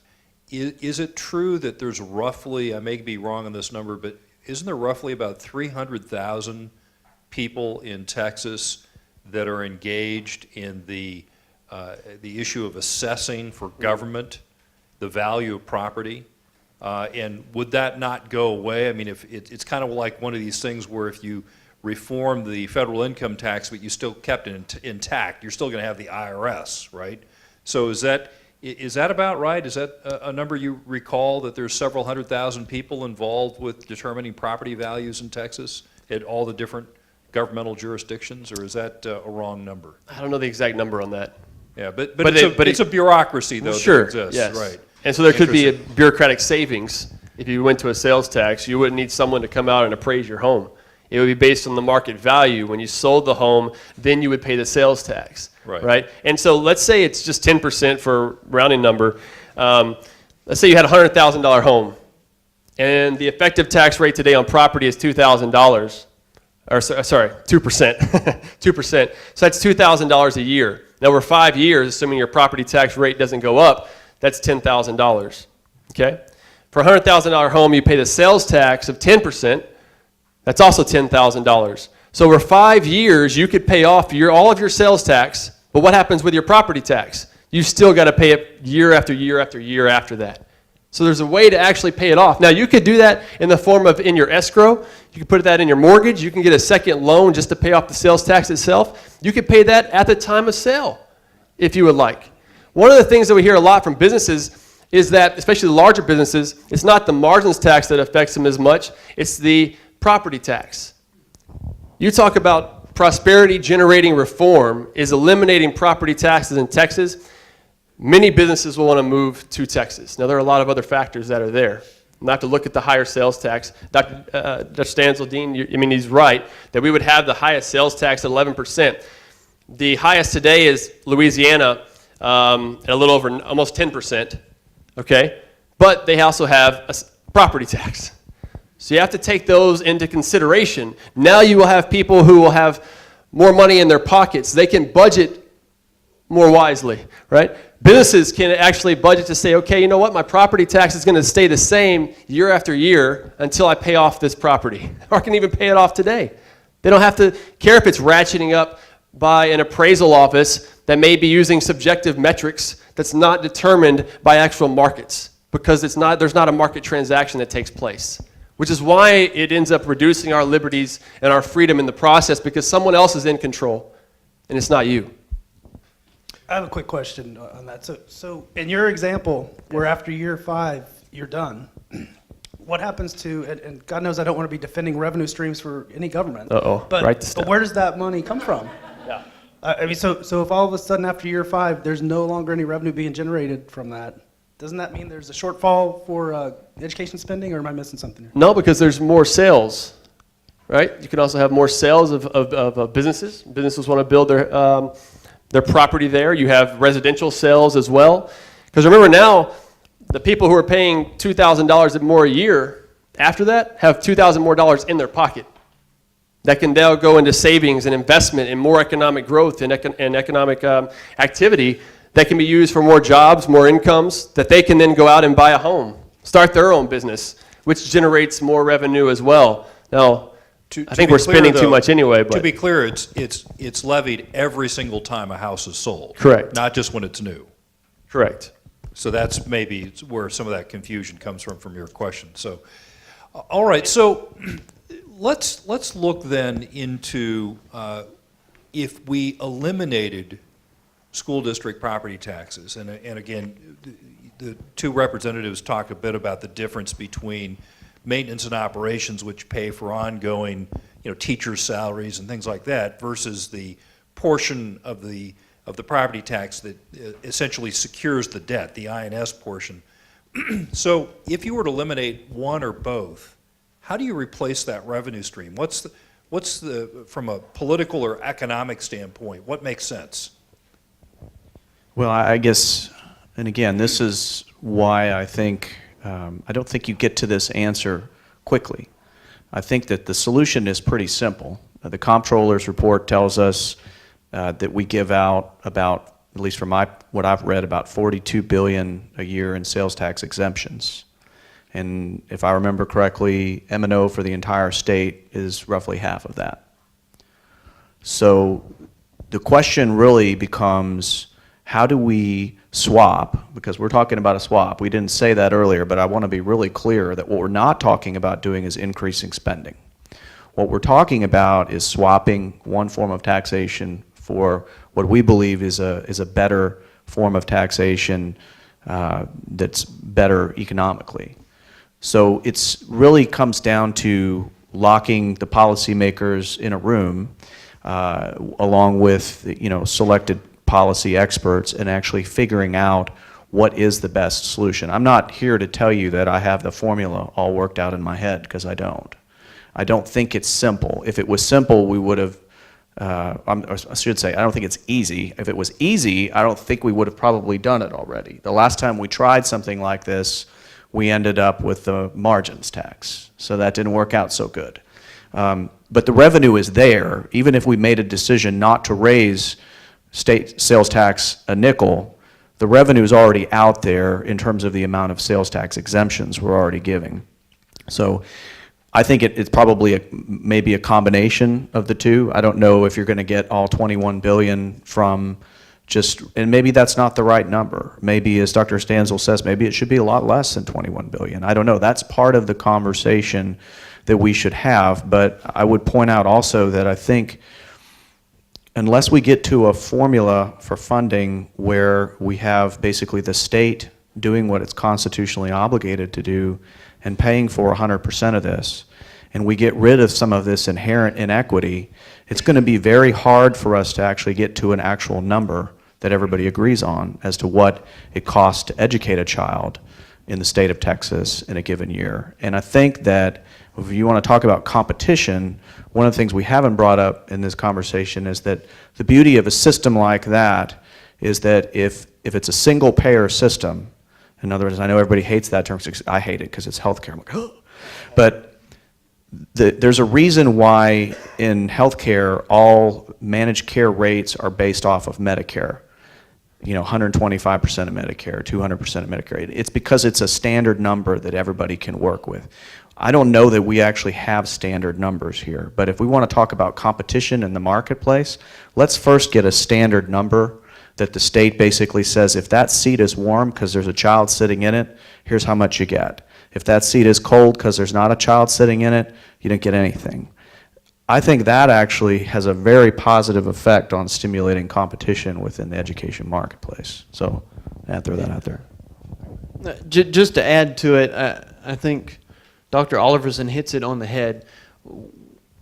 B: is it true that there's roughly, I may be wrong on this number, but isn't there roughly about 300,000 people in Texas that are engaged in the issue of assessing for government the value of property? And would that not go away? I mean, if it's kind of like one of these things where if you reform the federal income tax, but you still kept it intact, you're still going to have the IRS, right? So is that about right? Is that a number you recall, that there's several 100,000 people involved with determining property values in Texas at all the different governmental jurisdictions, or is that a wrong number?
F: I don't know the exact number on that.
B: Yeah, but
F: But
B: it's a bureaucracy, though,
F: Sure,
B: that exists,
F: yes.
B: right?
F: And so there could be a bureaucratic savings. If you went to a sales tax, you wouldn't need someone to come out and appraise your home. It would be based on the market value. When you sold the home, then you would pay the sales tax, right? And so let's say it's just 10% for rounding number. Let's say you had a $100,000 home, and the effective tax rate today on property is $2,000. Or sorry, 2%. 2%. So that's $2,000 a year. Now, over 5 years, assuming your property tax rate doesn't go up, that's $10,000. Okay? For a $100,000 home, you pay the sales tax of 10%. That's also $10,000. So over 5 years, you could pay off all of your sales tax, but what happens with your property tax? You've still got to pay it year after year after year after that. So there's a way to actually pay it off. Now, you could do that in the form of in your escrow. You can put that in your mortgage. You can get a second loan just to pay off the sales tax itself. You could pay that at the time of sale if you would like. One of the things that we hear a lot from businesses is that, especially the larger businesses, it's not the margins tax that affects them as much. It's the property tax. You talk about prosperity generating reform is eliminating property taxes in Texas. Many businesses will want to move to Texas. Now, there are a lot of other factors that are there. Not to look at the higher sales tax. Dr. Stansel, Dean, he's right, that we would have the highest sales tax at 11%. The highest today is Louisiana at a little over almost 10%, okay? But they also have a property tax. So you have to take those into consideration. Now you will have people who will have more money in their pockets. They can budget more wisely, right? Businesses can actually budget to say, okay, you know what, my property tax is going to stay the same year after year until I pay off this property. Or I can even pay it off today. They don't have to care if it's ratcheting up by an appraisal office that may be using subjective metrics that's not determined by actual markets, because there's not a market transaction that takes place, which is why it ends up reducing our liberties and our freedom in the process, because someone else is in control, and it's not you.
C: I have a quick question on that. So in your example, where after year 5, you're done, what happens to, and God knows I don't want to be defending revenue streams for any government. But where does that money come from?
F: Yeah.
C: So if all of a sudden after year 5, there's no longer any revenue being generated from that, doesn't that mean there's a shortfall for education spending, or am I missing something here?
F: No, because there's more sales, right? You can also have more sales of businesses. Businesses want to build their property there. You have residential sales as well. Because remember now, the people who are paying $2,000 more a year after that have $2,000 more in their pocket. That can now go into savings and investment and more economic growth and economic activity that can be used for more jobs, more incomes, that they can then go out and buy a home, start their own business, which generates more revenue as well. Now, I think we're spending too much anyway. But
B: to be clear, it's levied every single time a house is sold.
F: Correct.
B: Not just when it's new.
F: Correct.
B: So that's maybe where some of that confusion comes from your question. So, all right. So let's look then into if we eliminated school district property taxes, and again, the two representatives talked a bit about the difference between maintenance and operations, which pay for ongoing, teachers' salaries and things like that, versus the portion of the property tax that essentially secures the debt, the INS portion. So if you were to eliminate one or both, how do you replace that revenue stream? What's the from a political or economic standpoint, what makes sense?
D: Well, I guess, and again, this is why I think, I don't think you get to this answer quickly. I think that the solution is pretty simple. The comptroller's report tells us that we give out about, at least from what I've read, about $42 billion a year in sales tax exemptions. And if I remember correctly, M&O for the entire state is roughly half of that. So the question really becomes, how do we swap, because we're talking about a swap. We didn't say that earlier, but I want to be really clear that what we're not talking about doing is increasing spending. What we're talking about is swapping one form of taxation for what we believe is a better form of taxation that's better economically. So it's really comes down to locking the policymakers in a room along with selected policy experts and actually figuring out what is the best solution. I'm not here to tell you that I have the formula all worked out in my head, because I don't. I don't think it's simple. If it was simple, we would have, I should say, I don't think it's easy. If it was easy, I don't think we would have probably done it already. The last time we tried something like this, we ended up with the margins tax. So that didn't work out so good. But the revenue is there. Even if we made a decision not to raise state sales tax a nickel, the revenue is already out there in terms of the amount of sales tax exemptions we're already giving. So I think it's probably maybe a combination of the two. I don't know if you're going to get all 21 billion from just, and maybe that's not the right number. Maybe, as Dr. Stanzel says, maybe it should be a lot less than 21 billion. I don't know. That's part of the conversation that we should have. But I would point out also that I think unless we get to a formula for funding where we have basically the state doing what it's constitutionally obligated to do and paying for 100% of this, and we get rid of some of this inherent inequity, it's going to be very hard for us to actually get to an actual number that everybody agrees on as to what it costs to educate a child in the state of Texas in a given year. And I think that if you want to talk about competition, one of the things we haven't brought up in this conversation is that the beauty of a system like that is that if it's a single payer system, in other words, I know everybody hates that term, I hate it because it's healthcare. I'm like, oh. But there's a reason why in healthcare all managed care rates are based off of Medicare. 125% of Medicare, 200% of Medicare. It's because it's a standard number that everybody can work with. I don't know that we actually have standard numbers here, but if we want to talk about competition in the marketplace, let's first get a standard number that the state basically says, if that seat is warm because there's a child sitting in it, here's how much you get. If that seat is cold because there's not a child sitting in it, you don't get anything. I think that actually has a very positive effect on stimulating competition within the education marketplace. So I'd throw that out there.
E: Just to add to it, I think Dr. Oliverson hits it on the head.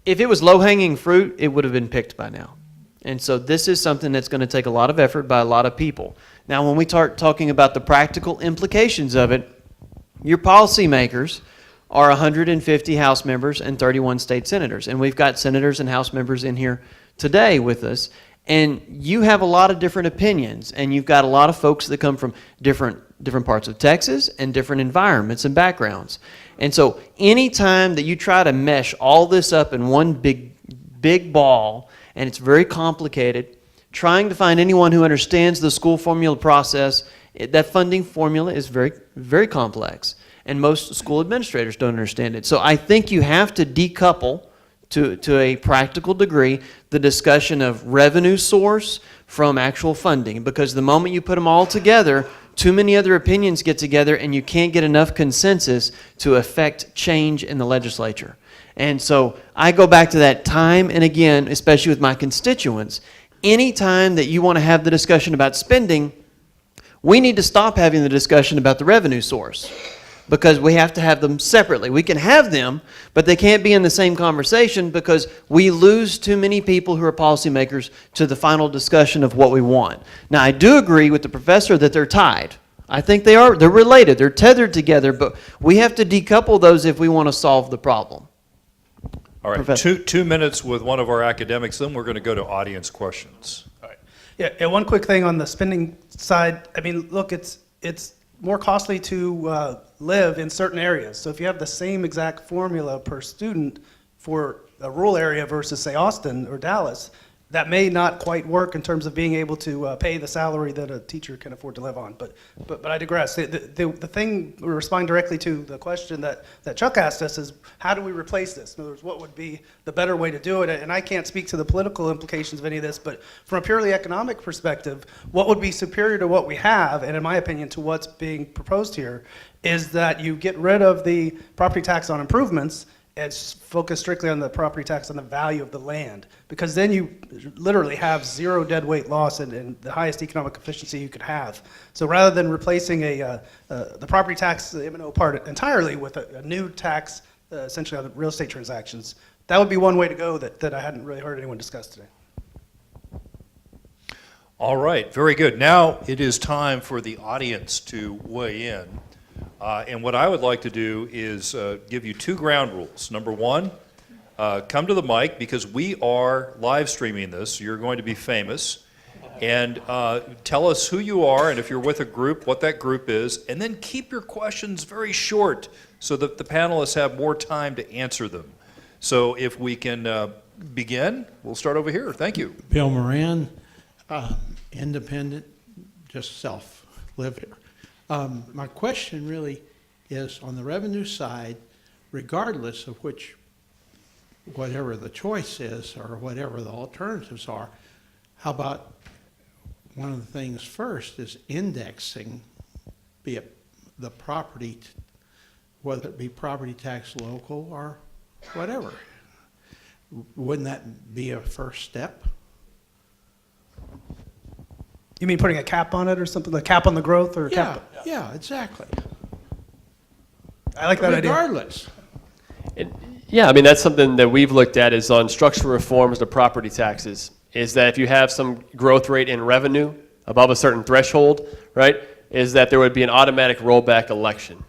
E: If it was low-hanging fruit, it would have been picked by now. And so this is something that's going to take a lot of effort by a lot of people. Now, when we start talking about the practical implications of it, your policymakers are 150 House members and 31 state senators. And we've got senators and House members in here today with us. And you have a lot of different opinions. And you've got a lot of folks that come from different parts of Texas and different environments and backgrounds. And so anytime that you try to mesh all this up in one big ball, and it's very complicated, trying to find anyone who understands the school formula process, that funding formula is very, very complex. And most school administrators don't understand it. So I think you have to decouple to a practical degree the discussion of revenue source from actual funding. Because the moment you put them all together, too many other opinions get together and you can't get enough consensus to affect change in the legislature. And so I go back to that time and again, especially with my constituents, any time that you want to have the discussion about spending, we need to stop having the discussion about the revenue source because we have to have them separately. We can have them, but they can't be in the same conversation because we lose too many people who are policymakers to the final discussion of what we want. Now, I do agree with the professor that they're tied. I think they're related, they're tethered together, but we have to decouple those if we want to solve the problem.
B: All right, two minutes with one of our academics, then we're going to go to audience questions. All right.
C: Yeah, and one quick thing on the spending side. I mean, look, it's more costly to live in certain areas. So if you have the same exact formula per student for a rural area versus, say, Austin or Dallas, that may not quite work in terms of being able to pay the salary that a teacher can afford to live on. But I digress. The thing, we're responding directly to the question that Chuck asked us is, how do we replace this? In other words, what would be the better way to do it? And I can't speak to the political implications of any of this, but from a purely economic perspective, what would be superior to what we have, and in my opinion, to what's being proposed here, is that you get rid of the property tax on improvements and focus strictly on the property tax on the value of the land, because then you literally have zero dead weight loss and the highest economic efficiency you could have. So rather than replacing the property tax, the M&O part entirely with a new tax, essentially on the real estate transactions, that would be one way to go that I hadn't really heard anyone discuss today.
B: All right, very good. Now it is time for the audience to weigh in. And what I would like to do is give you 2 ground rules. Number 1, come to the mic because we are live streaming this. You're going to be famous. And tell us who you are and if you're with a group, what that group is. And then keep your questions very short so that the panelists have more time to answer them. So if we can begin, we'll start over here. Thank you.
G: Bill Moran, independent, just self, live here. My question really is on the revenue side, regardless of whatever the choice is or whatever the alternatives are, how about one of the things first is indexing, be it the property, whether it be property tax local or whatever. Wouldn't that be a first step?
C: You mean putting a cap on it or something, like cap on the growth or a cap?
G: Yeah, exactly.
C: I like that idea.
G: Regardless.
F: Yeah, I mean, that's something that we've looked at is on structural reforms to property taxes, is that if you have some growth rate in revenue above a certain threshold, right, is that there would be an automatic rollback election.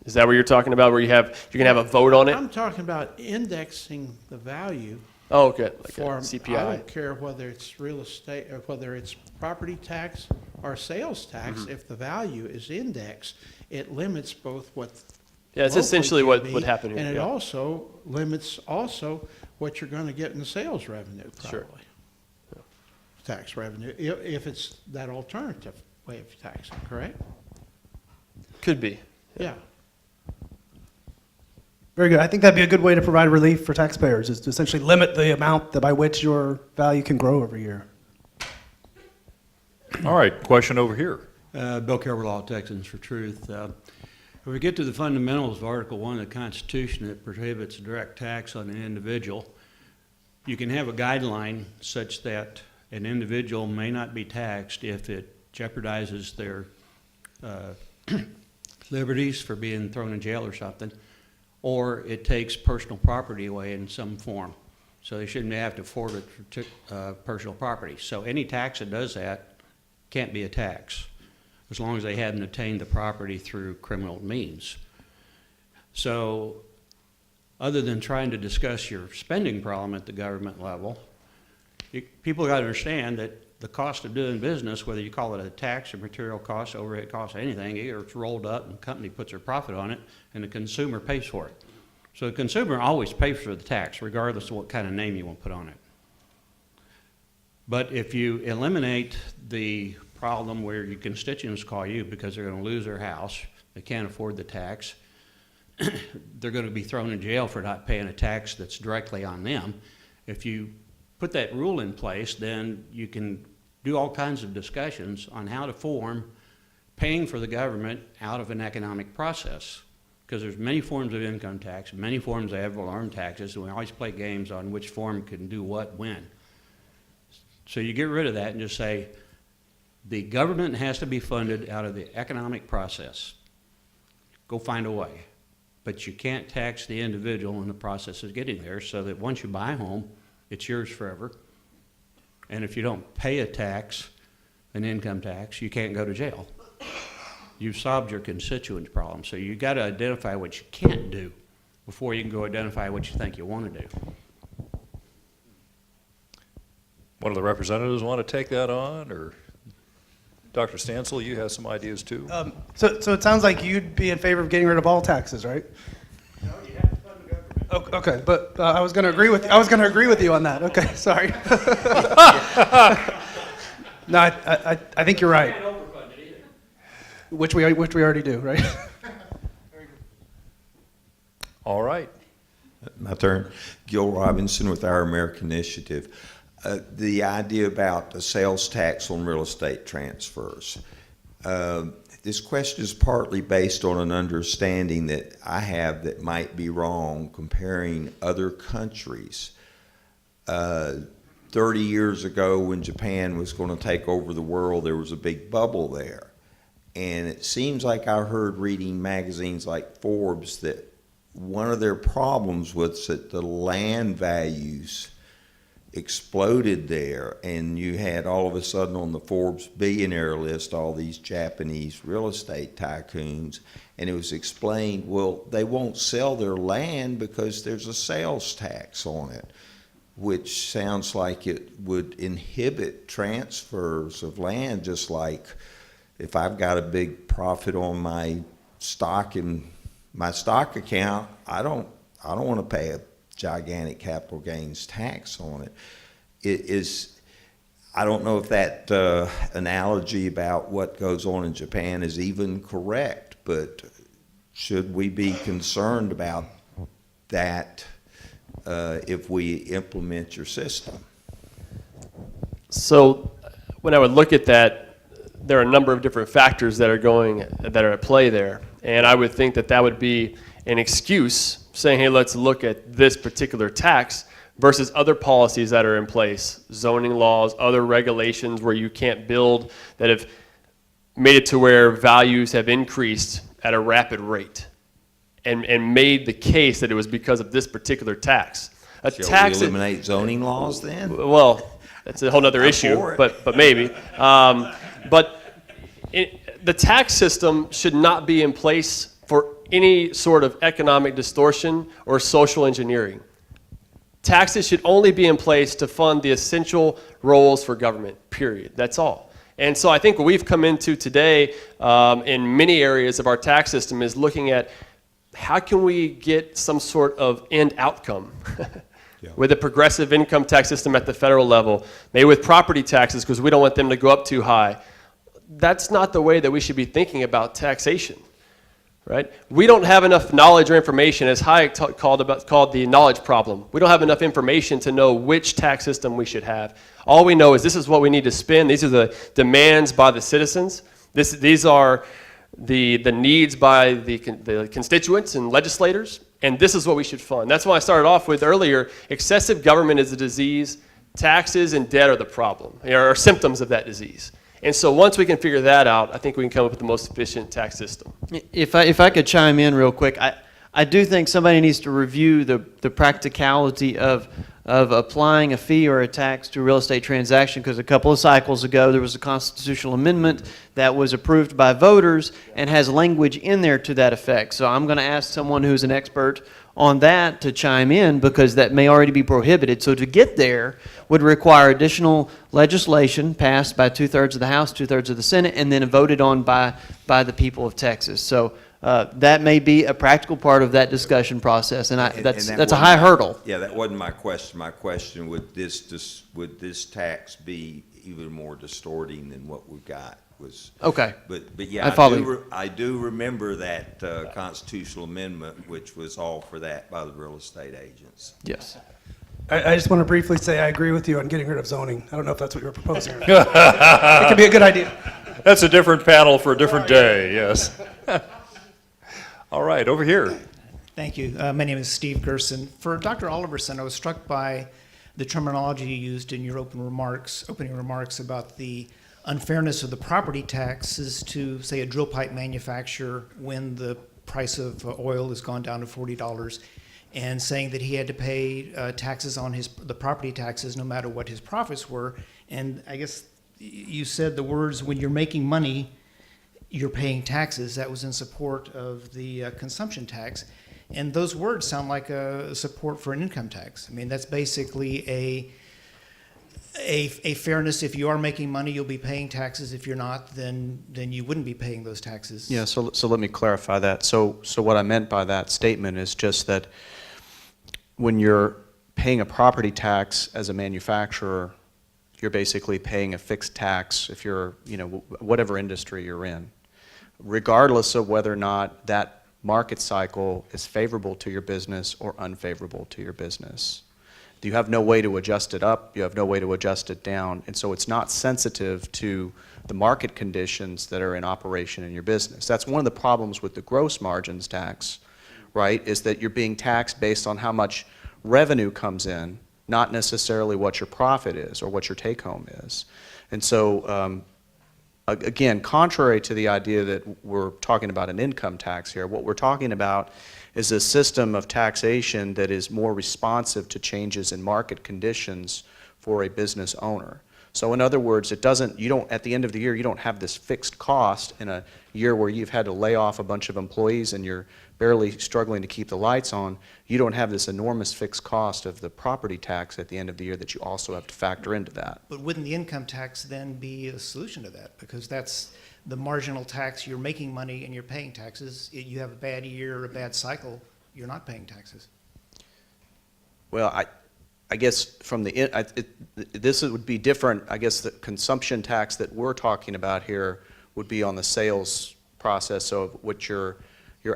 F: Is that what you're talking about, where you can have a vote on it?
G: I'm talking about indexing the value
F: Oh, okay, like
G: for
F: a CPI.
G: I don't care whether it's real estate or whether it's property tax or sales tax. If the value is indexed, it limits both what
F: Yeah, it's
G: locally
F: essentially
G: can
F: what
G: be,
F: would happen here.
G: and it
F: yeah.
G: also limits what you're going to get in sales revenue,
F: Sure.
G: probably. Tax revenue, if it's that alternative way of taxing, correct?
F: Could be.
G: Yeah.
C: Very good. I think that'd be a good way to provide relief for taxpayers, is to essentially limit the amount by which your value can grow every year.
B: All right, question over here.
H: Bill Carver, Texans for Truth. If we get to the fundamentals of Article 1 of the Constitution that prohibits direct tax on an individual, you can have a guideline such that an individual may not be taxed if it jeopardizes their liberties for being thrown in jail or something, or it takes personal property away in some form. So they shouldn't have to forfeit personal property. So any tax that does that can't be a tax, as long as they hadn't obtained the property through criminal means. So other than trying to discuss your spending problem at the government level, people got to understand that the cost of doing business, whether you call it a tax or material cost, overhead cost, anything, either it's rolled up and the company puts their profit on it and the consumer pays for it. So the consumer always pays for the tax, regardless of what kind of name you want to put on it. But if you eliminate the problem where your constituents call you because they're going to lose their house, they can't afford the tax, they're going to be thrown in jail for not paying a tax that's directly on them. If you put that rule in place, then you can do all kinds of discussions on how to form paying for the government out of an economic process. Because there's many forms of income tax, many forms of ad valorem taxes, and we always play games on which form can do what when. So you get rid of that and just say, the government has to be funded out of the economic process. Go find a way. But you can't tax the individual in the process of getting there, so that once you buy a home, it's yours forever. And if you don't pay a tax, an income tax, you can't go to jail. You've solved your constituents' problem. So you got to identify what you can't do before you can go identify what you think you want to do.
B: One of the representatives want to take that on, or Dr. Stansel, you have some ideas too?
C: So it sounds like you'd be in favor of getting rid of all taxes, right? No, you have to fund the government. Okay, but I was going to agree with you on that. Okay, sorry. No, I think you're right. Which we already do, right?
B: All right.
I: My turn. Gil Robinson with Our American Initiative. The idea about the sales tax on real estate transfers. This question is partly based on an understanding that I have that might be wrong comparing other countries. 30 years ago when Japan was going to take over the world, there was a big bubble there. And it seems like I heard reading magazines like Forbes that one of their problems was that the land values exploded there, and you had all of a sudden on the Forbes billionaire list all these Japanese real estate tycoons, and it was explained, well, they won't sell their land because there's a sales tax on it, which sounds like it would inhibit transfers of land, just like if I've got a big profit on my stock in my stock account, I don't want to pay a gigantic capital gains tax on it. I don't know if that analogy about what goes on in Japan is even correct, but should we be concerned about that if we implement your system?
F: So when I would look at that, there are a number of different factors that are at play there. And I would think that would be an excuse saying, hey, let's look at this particular tax versus other policies that are in place, zoning laws, other regulations where you can't build, that have made it to where values have increased at a rapid rate, and made the case that it was because of this particular tax.
I: Shall we eliminate zoning laws then?
F: Well, that's a whole other issue, but maybe. The tax system should not be in place for any sort of economic distortion or social engineering. Taxes should only be in place to fund the essential roles for government, period. That's all. And so I think what we've come into today in many areas of our tax system is looking at how can we get some sort of end outcome with a progressive income tax system at the federal level, maybe with property taxes because we don't want them to go up too high. That's not the way that we should be thinking about taxation. Right? We don't have enough knowledge or information, as Hayek called the knowledge problem. We don't have enough information to know which tax system we should have. All we know is this is what we need to spend. These are the demands by the citizens. These are the needs by the constituents and legislators, and this is what we should fund. That's why I started off with earlier, excessive government is a disease, taxes and debt are the problem, are symptoms of that disease. And so once we can figure that out, I think we can come up with the most efficient tax system.
E: If I could chime in real quick, I do think somebody needs to review the practicality of applying a fee or a tax to a real estate transaction, because a couple of cycles ago there was a constitutional amendment that was approved by voters and has language in there to that effect. So I'm going to ask someone who's an expert on that to chime in, because that may already be prohibited. So to get there would require additional legislation passed by 2/3 of the House, 2/3 of the Senate, and then voted on by the people of Texas. So that may be a practical part of that discussion process, and that's a high hurdle.
I: Yeah, that wasn't my question. My question, would this tax be even more distorting than what we've got?
E: Okay.
I: But yeah, I do remember that constitutional amendment, which was all for that by the real estate agents.
E: Yes.
C: I just want to briefly say I agree with you on getting rid of zoning. I don't know if that's what you were proposing. It could be a good idea.
B: That's a different panel for a different day, yes. All right, over here.
J: Thank you. My name is Steve Gerson. For Dr. Oliverson, I was struck by the terminology you used in your opening remarks about the unfairness of the property taxes to, say, a drill pipe manufacturer when the price of oil has gone down to $40, and saying that he had to pay taxes on the property taxes no matter what his profits were. And I guess you said the words, when you're making money, you're paying taxes. That was in support of the consumption tax. And those words sound like a support for an income tax. I mean, that's basically a fairness. If you are making money, you'll be paying taxes. If you're not, then you wouldn't be paying those taxes.
D: Yeah, so let me clarify that. So what I meant by that statement is just that when you're paying a property tax as a manufacturer, you're basically paying a fixed tax if you're, whatever industry you're in, regardless of whether or not that market cycle is favorable to your business or unfavorable to your business. You have no way to adjust it up, you have no way to adjust it down, and so it's not sensitive to the market conditions that are in operation in your business. That's one of the problems with the gross margins tax, right, is that you're being taxed based on how much revenue comes in, not necessarily what your profit is or what your take-home is. And so, again, contrary to the idea that we're talking about an income tax here, what we're talking about is a system of taxation that is more responsive to changes in market conditions for a business owner. So in other words, at the end of the year, you don't have this fixed cost in a year where you've had to lay off a bunch of employees and you're barely struggling to keep the lights on. You don't have this enormous fixed cost of the property tax at the end of the year that you also have to factor into that.
J: But wouldn't the income tax then be a solution to that? Because that's the marginal tax. You're making money and you're paying taxes. You have a bad year or a bad cycle, you're not paying taxes.
D: Well, I guess from this would be different. I guess the consumption tax that we're talking about here would be on the sales process of what you're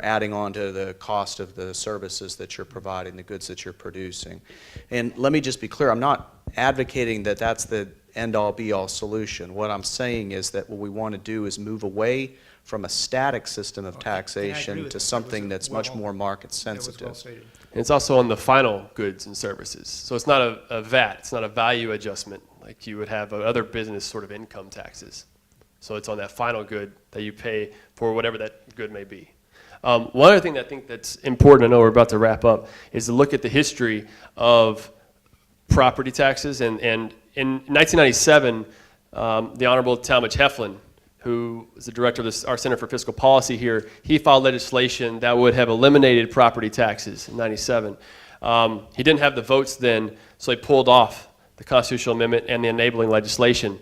D: adding on to the cost of the services that you're providing, the goods that you're producing. And let me just be clear, I'm not advocating that that's the end-all be-all solution. What I'm saying is that what we want to do is move away from a static system of taxation to something that's much more market sensitive.
F: And it's also on the final goods and services. So it's not a VAT, it's not a value adjustment like you would have other business sort of income taxes. So it's on that final good that you pay for whatever that good may be. One other thing that I think that's important, I know we're about to wrap up, is to look at the history of property taxes. And in 1997, the Honorable Talmadge Heflin, who is the director of our Center for Fiscal Policy here, he filed legislation that would have eliminated property taxes in 97. He didn't have the votes then, so he pulled off the constitutional amendment and the enabling legislation.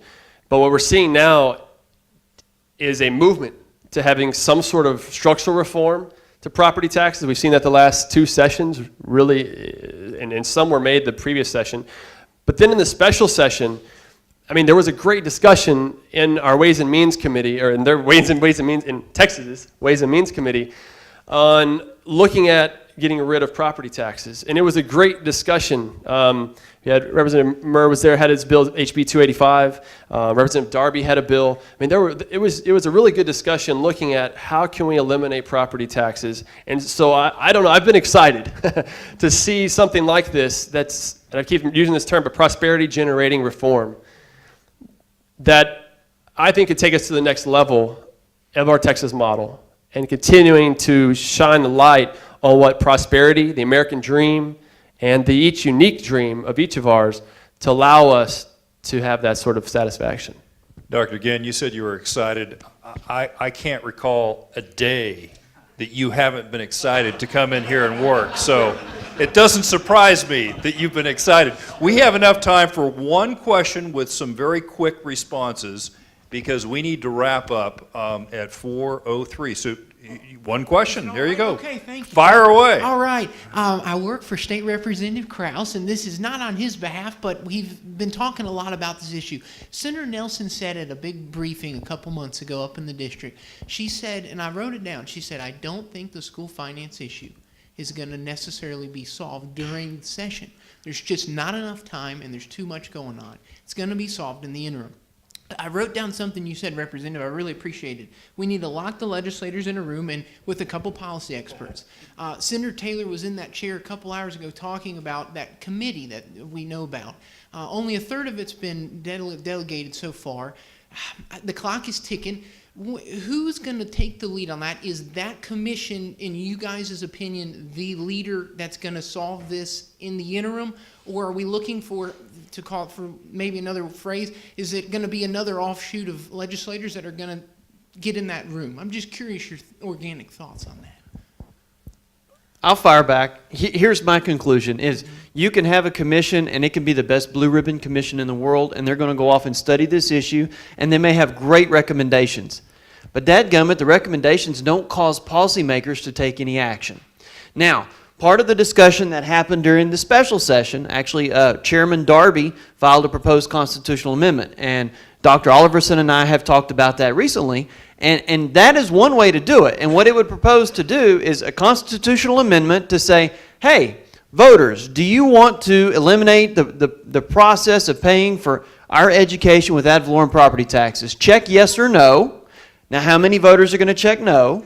F: But what we're seeing now is a movement to having some sort of structural reform to property taxes. We've seen that the last two sessions, really, and some were made the previous session. But then in the special session, I mean, there was a great discussion in our Ways and Means Committee, or in their Ways and Means, in Texas' Ways and Means Committee, on looking at getting rid of property taxes. And it was a great discussion. We had Representative Murr was there, had his bill, HB 285. Representative Darby had a bill. I mean, it was a really good discussion looking at how can we eliminate property taxes. And so I don't know, I've been excited to see something like this that's, and I keep using this term, but prosperity generating reform, that I think could take us to the next level of our Texas model and continuing to shine the light on what prosperity, the American dream, and the each unique dream of each of ours to allow us to have that sort of satisfaction.
B: Dr. Ginn, you said you were excited. I can't recall a day that you haven't been excited to come in here and work. So it doesn't surprise me that you've been excited. We have enough time for one question with some very quick responses because we need to wrap up at 4:03. So one question. There you go.
K: Okay, thank you.
B: Fire away.
K: All right. I work for State Representative Krause, and this is not on his behalf, but we've been talking a lot about this issue. Senator Nelson said at a big briefing a couple months ago up in the district, she said, and I wrote it down, she said, I don't think the school finance issue is going to necessarily be solved during the session. There's just not enough time, and there's too much going on. It's going to be solved in the interim. I wrote down something you said, Representative, I really appreciated. We need to lock the legislators in a room and with a couple policy experts. Senator Taylor was in that chair a couple hours ago talking about that committee that we know about. Only a third of it's been delegated so far. The clock is ticking. Who's going to take the lead on that? Is that commission, in you guys' opinion, the leader that's going to solve this in the interim? Or are we looking for, to call it for maybe another phrase, is it going to be another offshoot of legislators that are going to get in that room? I'm just curious your organic thoughts on that.
E: I'll fire back. Here's my conclusion is you can have a commission and it can be the best blue ribbon commission in the world and they're going to go off and study this issue and they may have great recommendations. But dadgummit, the recommendations don't cause policymakers to take any action. Now, part of the discussion that happened during the special session, actually, Chairman Darby filed a proposed constitutional amendment, and Dr. Oliverson and I have talked about that recently, and that is one way to do it. And what it would propose to do is a constitutional amendment to say, hey, voters, do you want to eliminate the process of paying for our education with ad valorem property taxes? Check yes or no. Now, how many voters are going to check no?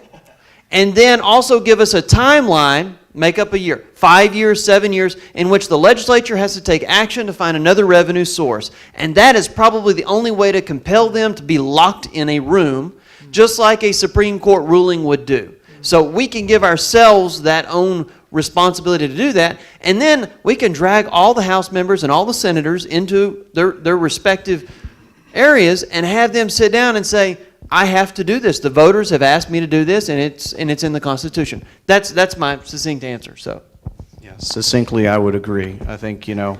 E: And then also give us a timeline, make up a year, 5 years, 7 years, in which the legislature has to take action to find another revenue source. And that is probably the only way to compel them to be locked in a room, just like a Supreme Court ruling would do. So we can give ourselves that own responsibility to do that, and then we can drag all the House members and all the senators into their respective areas and have them sit down and say, I have to do this. The voters have asked me to do this, and it's in the Constitution. That's my succinct answer. So,
D: Yeah, succinctly, I would agree. I think, you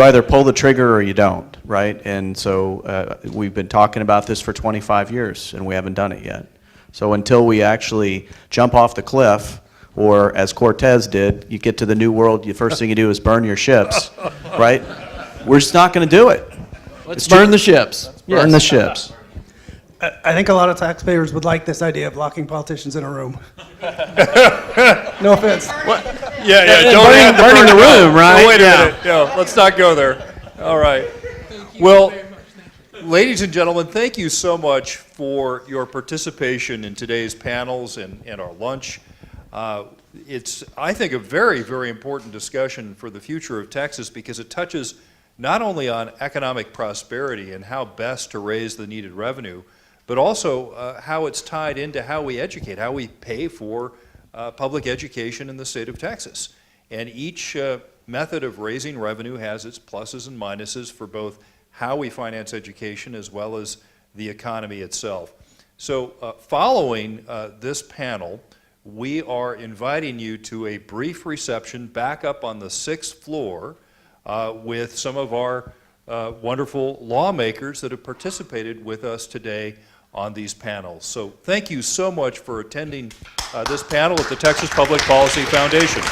D: either pull the trigger or you don't, right? And so we've been talking about this for 25 years, and we haven't done it yet. So until we actually jump off the cliff, or as Cortez did, you get to the New World, the first thing you do is burn your ships, right? We're just not going to do it.
E: let's burn the ships.
D: Burn the ships.
C: I think a lot of taxpayers would like this idea of locking politicians in a room. No offense.
B: Yeah,
E: burning the room, right?
B: Oh, wait a
E: Yeah.
B: minute. Yeah, let's not go there. All right. Well, ladies and gentlemen, thank you so much for your participation in today's panels and our lunch. It's, I think, a very, very important discussion for the future of Texas because it touches not only on economic prosperity and how best to raise the needed revenue, but also how it's tied into how we educate, how we pay for public education in the state of Texas. And each method of raising revenue has its pluses and minuses for both how we finance education as well as the economy itself. So following this panel, we are inviting you to a brief reception back up on the 6th floor with some of our wonderful lawmakers that have participated with us today on these panels. So thank you so much for attending this panel at the Texas Public Policy Foundation.